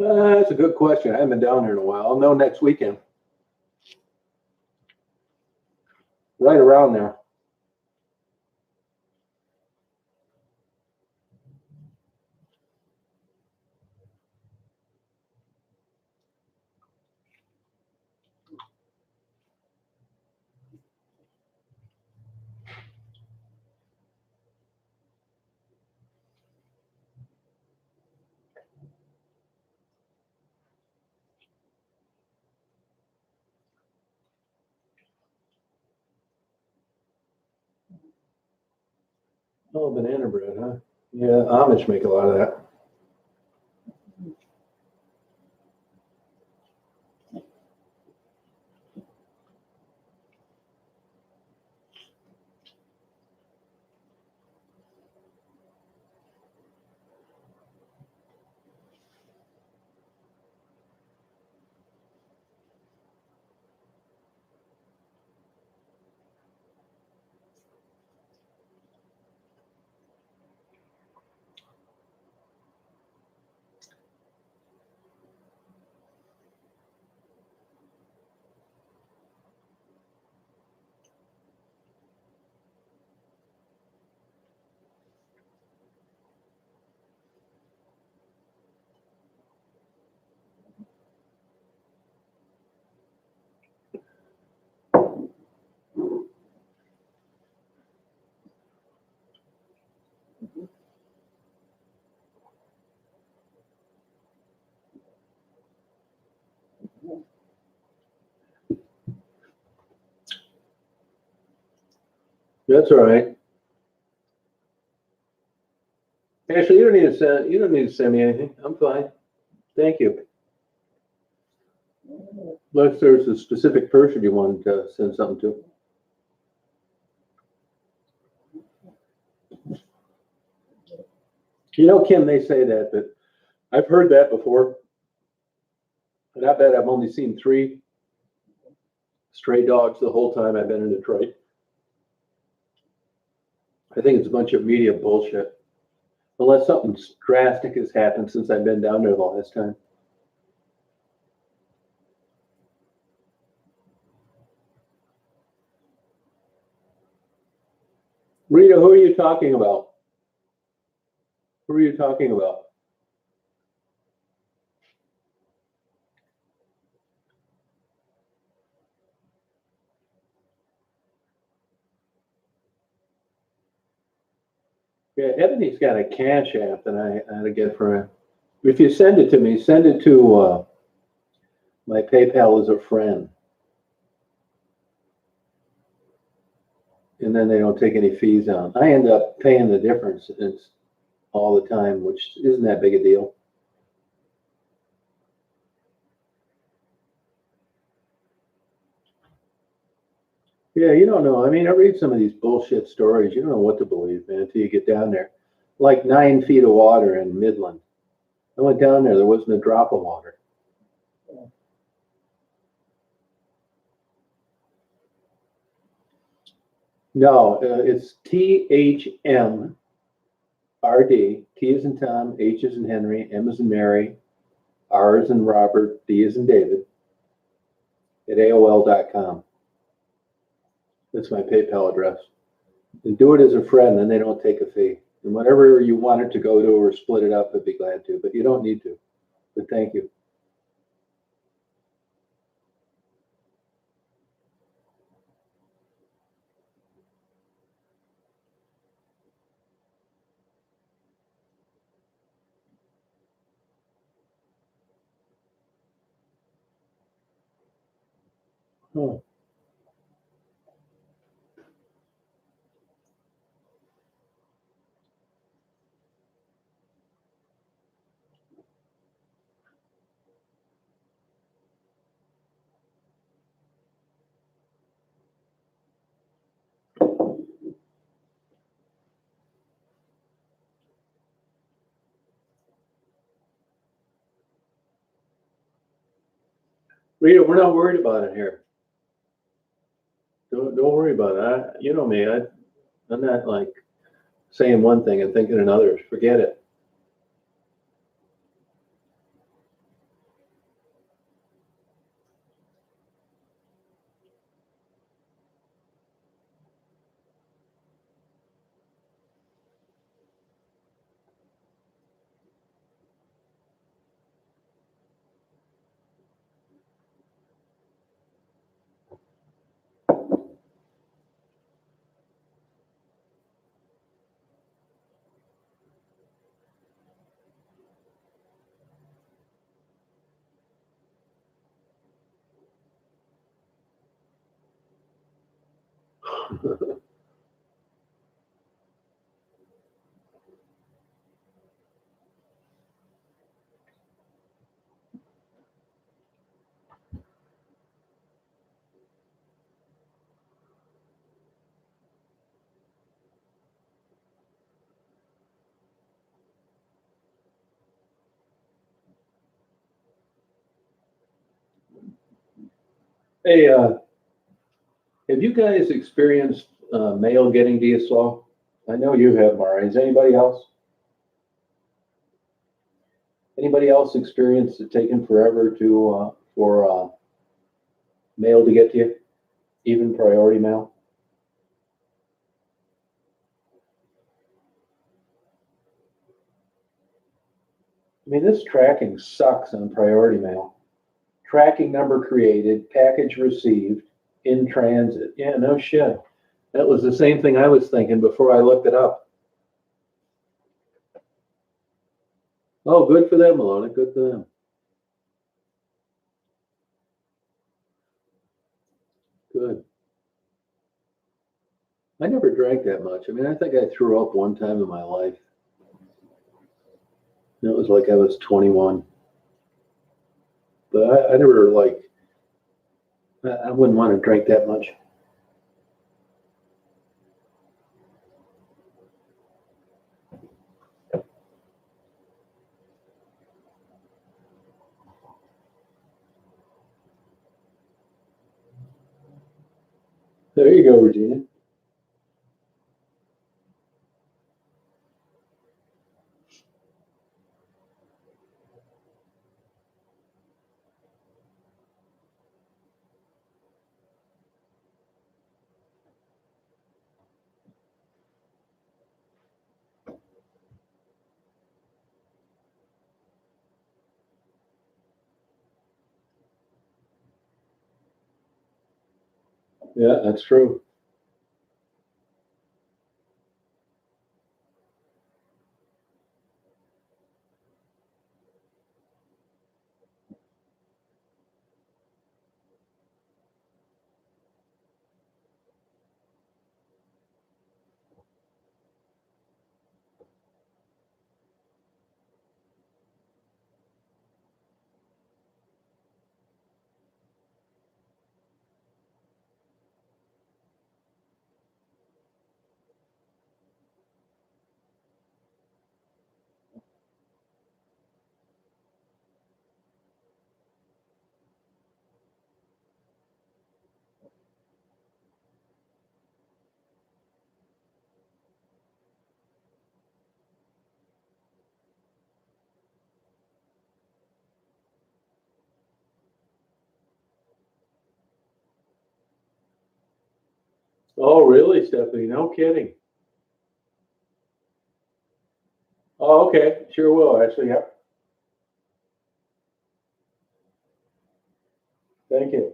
That's a good question. I haven't been down there in a while. I'll know next weekend. Right around there. Oh, banana bread, huh? Yeah, Amish make a lot of that. That's all right. Ashley, you don't need to send me anything. I'm fine. Thank you. Unless there's a specific person you wanted to send something to. You know, Kim, they say that, but I've heard that before. And I bet I've only seen 3 stray dogs the whole time I've been in Detroit. I think it's a bunch of media bullshit. Unless something drastic has happened since I've been down there the last time. Rita, who are you talking about? Who are you talking about? Yeah, Ebony's got a Cash App that I had to get for her. If you send it to me, send it to my PayPal as a friend. And then they don't take any fees out. I end up paying the difference all the time, which isn't that big a deal. Yeah, you don't know. I mean, I read some of these bullshit stories. You don't know what to believe, man, until you get down there. Like 9 feet of water in Midland. I went down there wasn't a drop of water. No, it's THMRD. T is in Tom, H is in Henry, M is in Mary, R is in Robert, D is in David, at AOL.com. That's my PayPal address. And do it as a friend, then they don't take a fee. And whatever you want it to go to or split it up, I'd be glad to, but you don't need to. But thank you. Oh. Rita, we're not worried about it here. Don't worry about it. You know me. I'm not like saying one thing and thinking another. Forget it. Hey, have you guys experienced mail getting to you slow? I know you have, Mara. Is anybody else? Anybody else experienced it taking forever for mail to get to you, even priority mail? I mean, this tracking sucks on priority mail. Tracking number created, package received, in transit. Yeah, no shit. That was the same thing I was thinking before I looked it up. Oh, good for them, Maloney. Good for them. Good. I never drank that much. I mean, I think I threw up one time in my life. And it was like I was 21. But I never like, I wouldn't want to drink that much. There you go, Regina. Yeah, that's true. Oh, really, Stephanie? No kidding. Oh, okay. Sure will, actually. Yep. Thank you.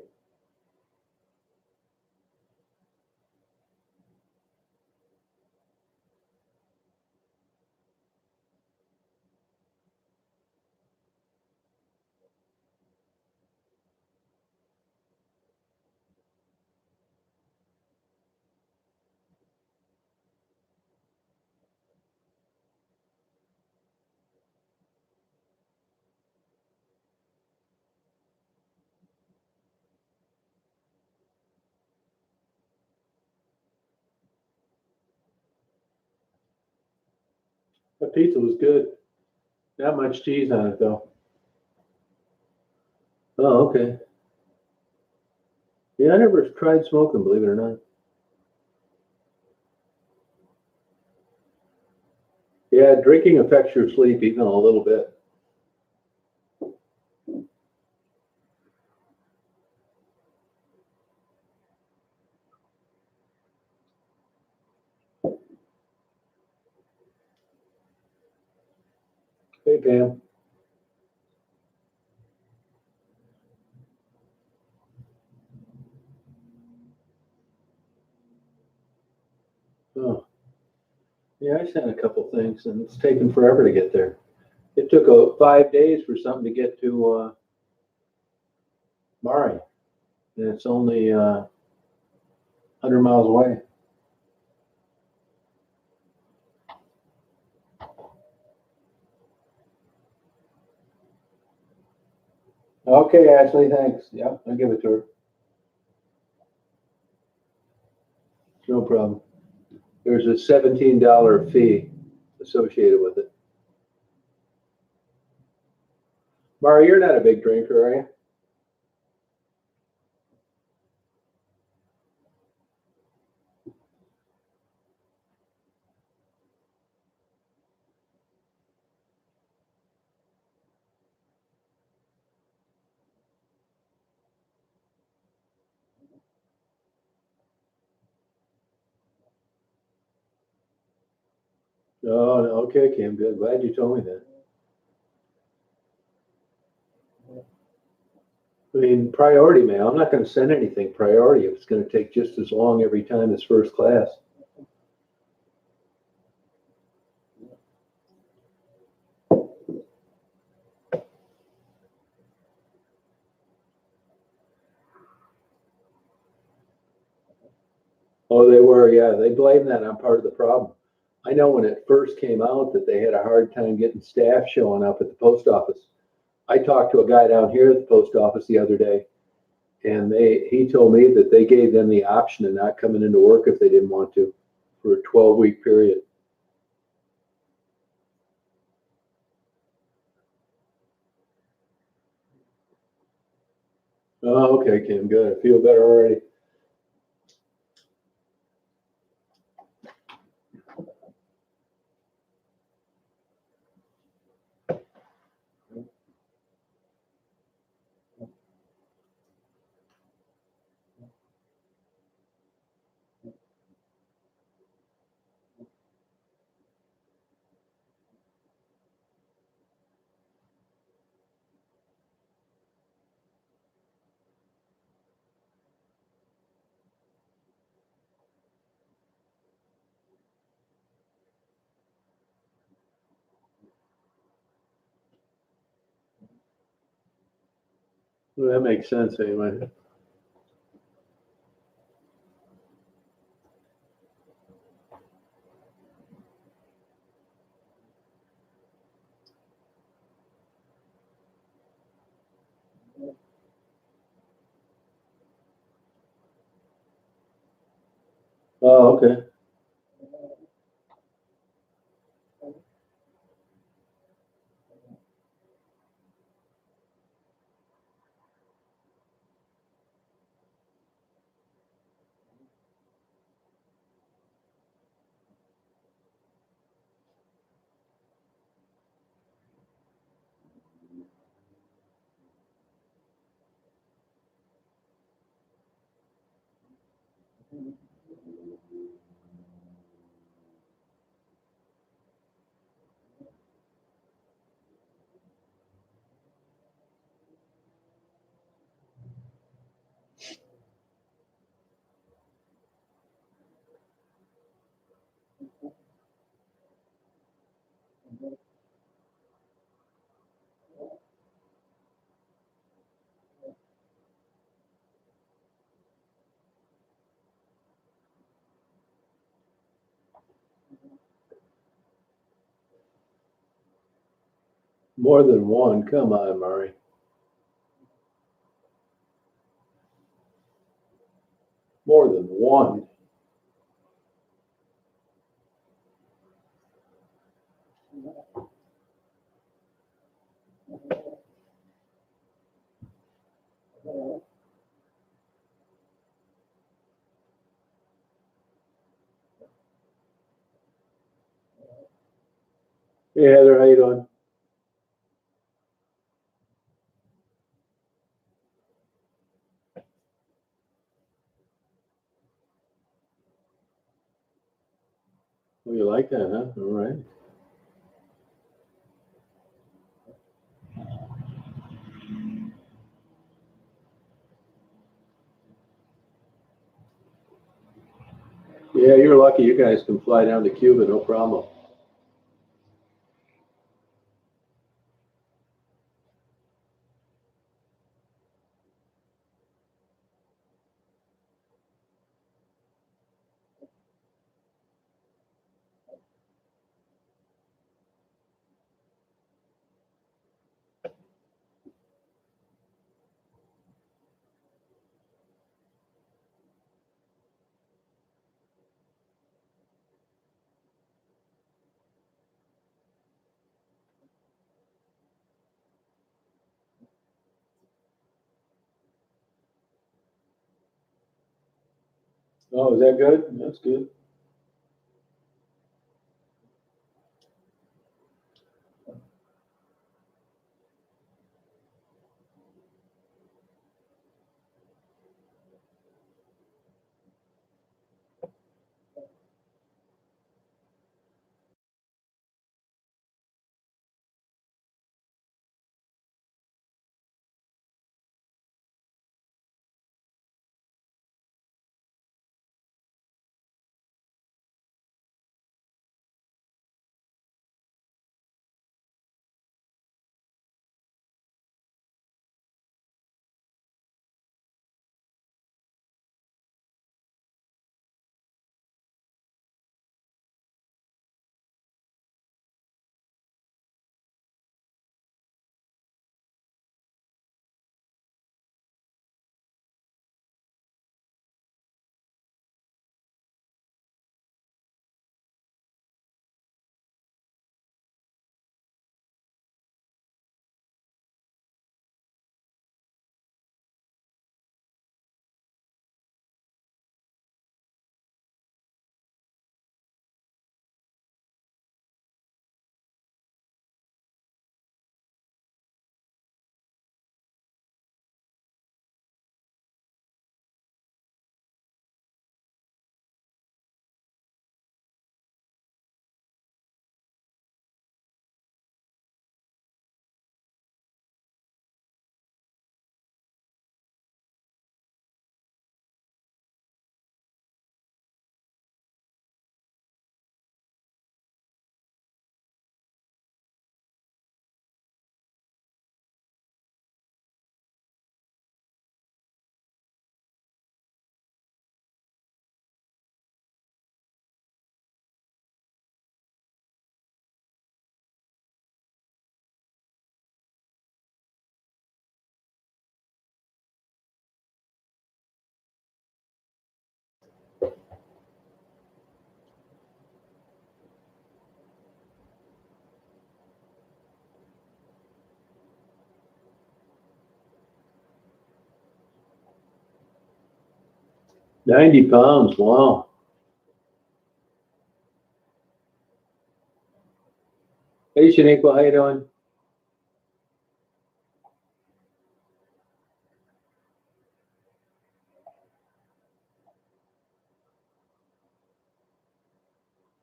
The pizza was good. Not much cheese on it, though. Oh, okay. Yeah, I never tried smoking, believe it or not. Yeah, drinking affects your sleep even a little bit. Hey, Pam. Oh, yeah, I sent a couple things, and it's taken forever to get there. It took 5 days for something to get to Mari, and it's only 100 miles away. Okay, Ashley, thanks. Yeah, I'll give it to her. No problem. There's a $17 fee associated with it. Mari, you're not a big drinker, are you? Oh, no, okay, Kim, good. Glad you told me that. I mean, priority mail. I'm not going to send anything priority if it's going to take just as long every time as first class. Oh, they were, yeah. They blame that on part of the problem. I know when it first came out that they had a hard time getting staff showing up at the post office. I talked to a guy down here at the post office the other day, and he told me that they gave them the option of not coming into work if they didn't want to for a 12-week period. Oh, okay, Kim, good. I feel better already. Well, that makes sense anyway. Oh, okay. More than one. Come on, Murray. More than one. Hey, Heather, how you doing? Oh, you like that, huh? All right. Yeah, you're lucky. You guys can fly down to Cuba, no problem. Oh, is that good? That's good. 90 pounds, wow. Hey, Shaniqua, how you doing?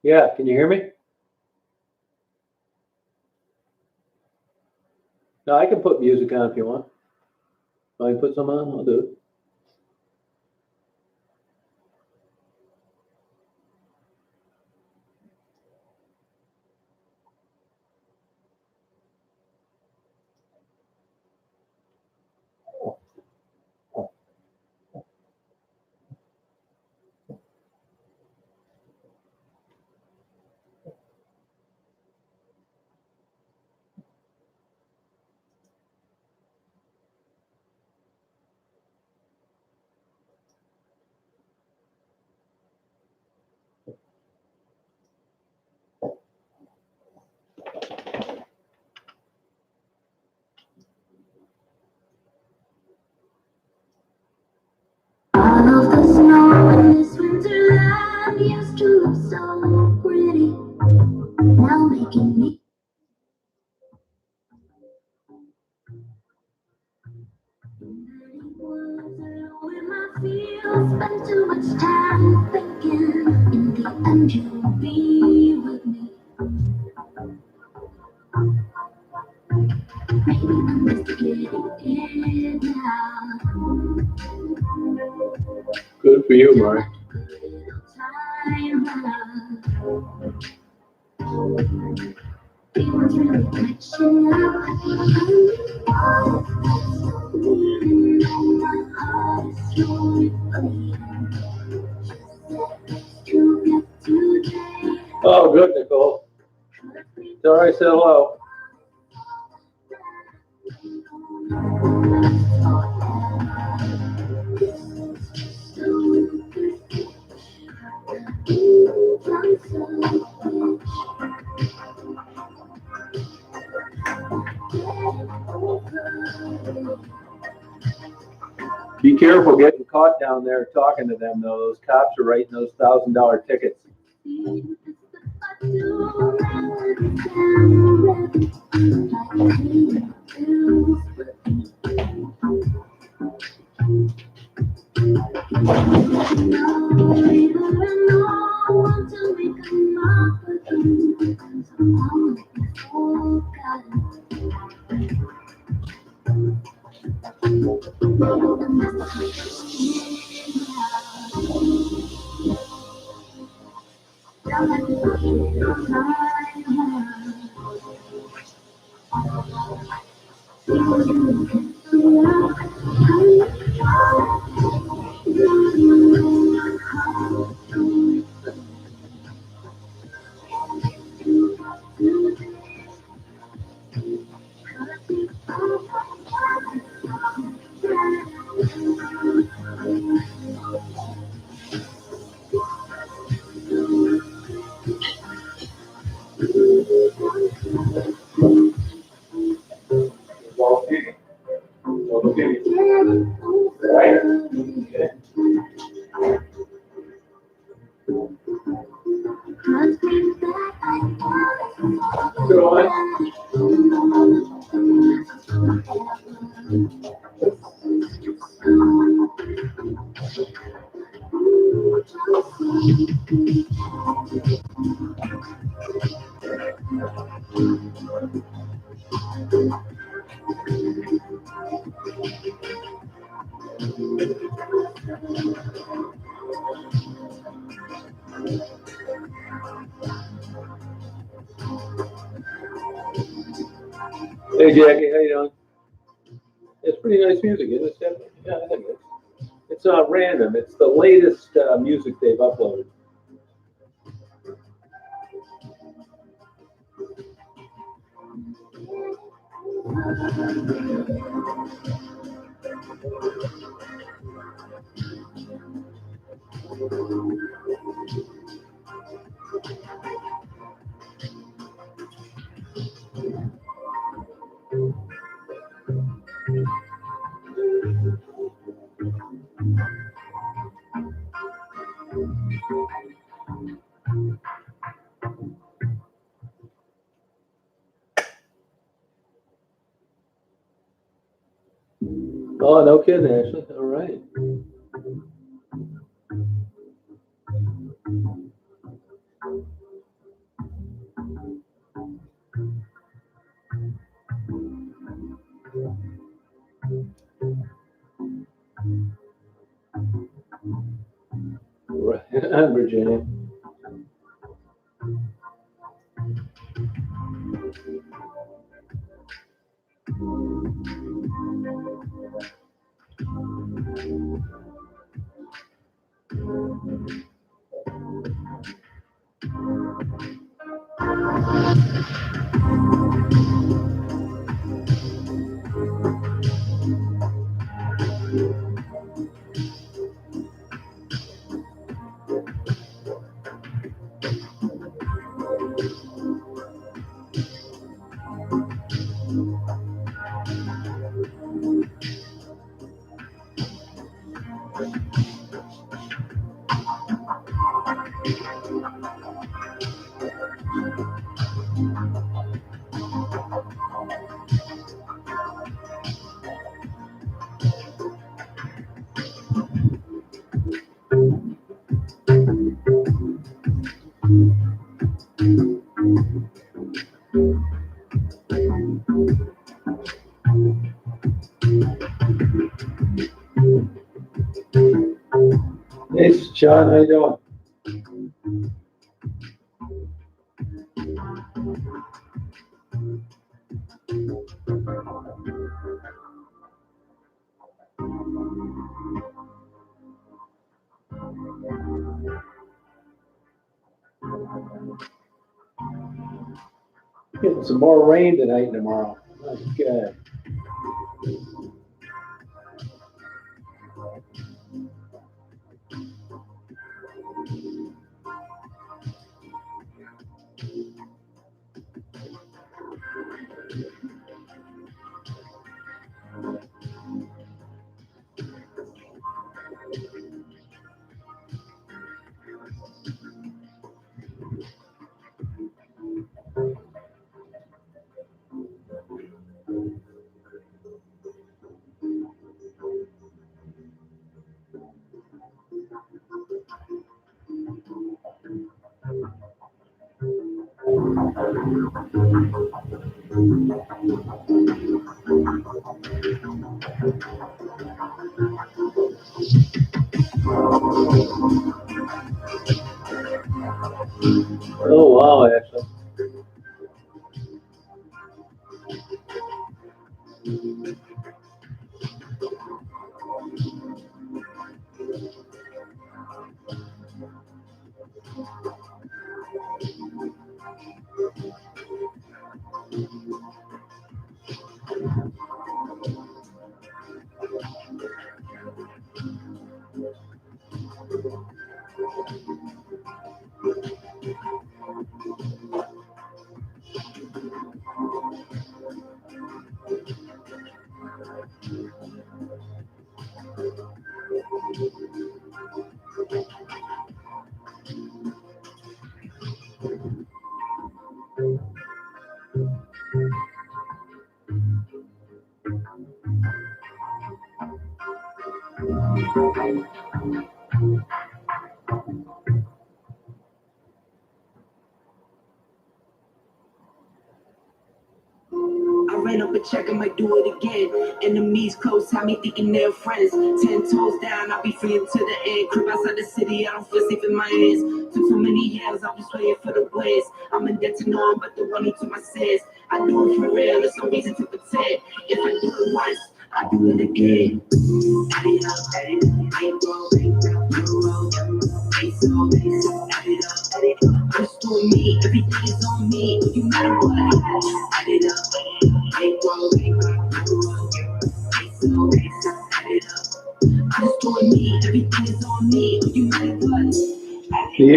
Yeah, can you hear me? No, I can put music on if you want. I can put some on, I'll do it. All of the snow in this winterland used to look so pretty. Now making me in my fields, spend too much time thinking. In the end, you'll be with me. Maybe I'm just getting it now. Good for you, Mark. It was really catching up. My heart is slowly bleeding. To get today. Oh, good, Nicole. Sorry, I said hello. Be careful getting caught down there talking to them, though. Those cops are writing those $1,000 tickets. Hey, Jackie, how you doing? It's pretty nice music, isn't it, Stephanie? Yeah, I think it's not random. It's the latest music they've uploaded. Oh, no kidding, Ashley. All right. Right. Virginia. Hey, Sean, how you doing? Getting some more rain tonight and tomorrow. Okay. Oh, wow, Ashley. I ran up a check, I might do it again. Enemies close, have me thinking they're friends. 10 toes down, I'll be free until the end. Crib outside the city, I don't feel safe in my hands. Took too many years, I'm just waiting for the wins. I'm in debt to no one but the one who took my sins. I do it for real, there's no reason to pretend. If I do it once, I do it again. Add it up, I ain't going I'm just doing me, everything is on me. You matter what, add it up. I just doing me, everything is on me. You matter what. The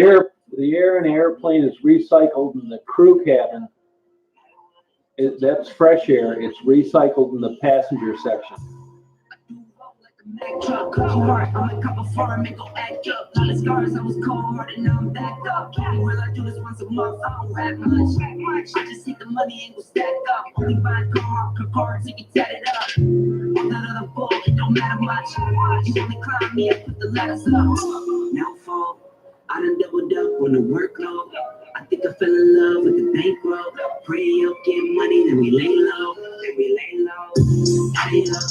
air in the airplane is recycled in the crew cabin. That's fresh air. It's recycled in the passenger section. Mack truck, cold heart, I'm a cup of farm, make go act up. Lot of scars, I was cold hearted, now I'm back up. Keep it real, I do this once a month, I don't rap much. I just hit the money and go stack up. Only buying cards, you can tat it up. All that other bull, it don't matter much. You only climb me, I put the ladders up. Now fall, I done doubled up on the workload. I think I fell in love with the bankroll. Pray up, get money, then we lay low. Add it up,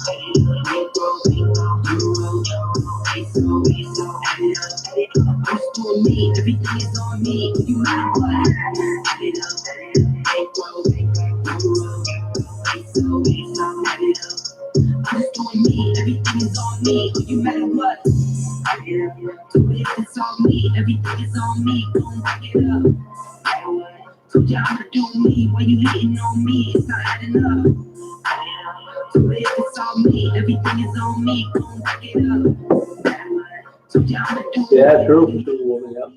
bankroll, euro, peso, add it up. I'm just doing me, everything is on me. You matter what? Add it up, bankroll, euro, peso, add it up. I'm just doing me, everything is on me. You matter what? Add it up. So if it's on me, everything is on me. Gon' back it up. Told ya I'ma do me, why you hating on me? It's not adding up. So if it's on me, everything is on me. Gon' back it up. Told ya I'ma do me. Yeah, true. Superwoman, yeah.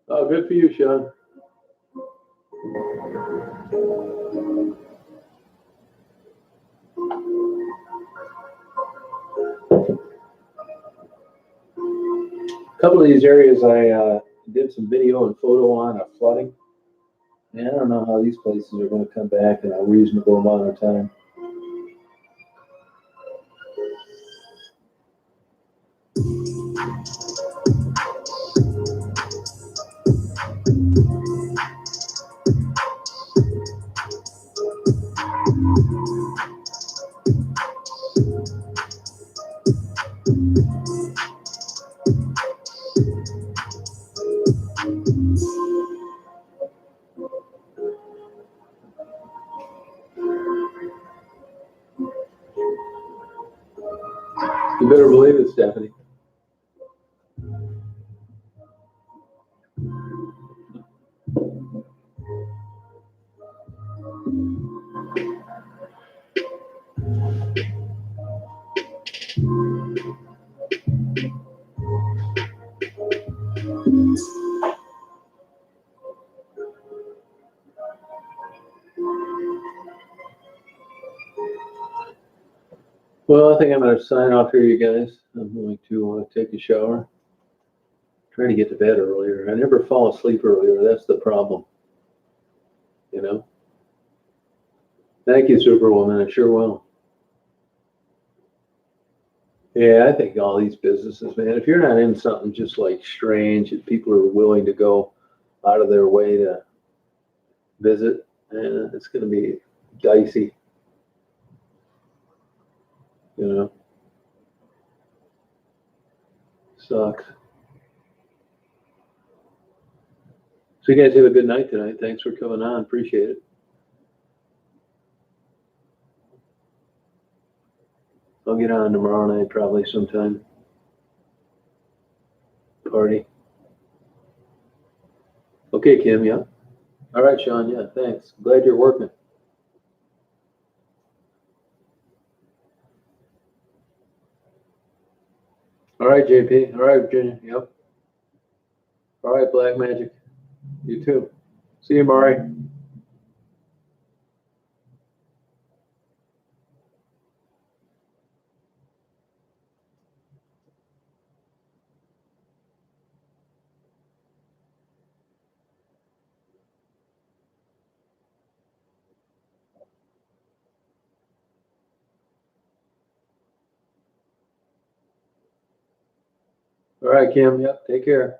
Oh, good for you, Sean. A couple of these areas I did some video and photo on are flooding. And I don't know how these places are going to come back in a reasonable amount of time. You better believe it, Stephanie. Well, I think I'm going to sign off here, you guys. I'm going to take a shower. Try to get to bed earlier. I never fall asleep earlier. That's the problem. You know? Thank you, Superwoman. I sure will. Yeah, I think all these businesses, man, if you're not in something just like strange and people are willing to go out of their way to visit, it's going to be dicey. You know? Sucks. So you guys have a good night tonight. Thanks for coming on. Appreciate it. I'll get on tomorrow night probably sometime. Party. Okay, Kim, yeah. All right, Sean, yeah, thanks. Glad you're working. All right, JP. All right, Virginia. Yep. All right, Black Magic. You too. See you, Mari. All right, Kim. Yep. Take care.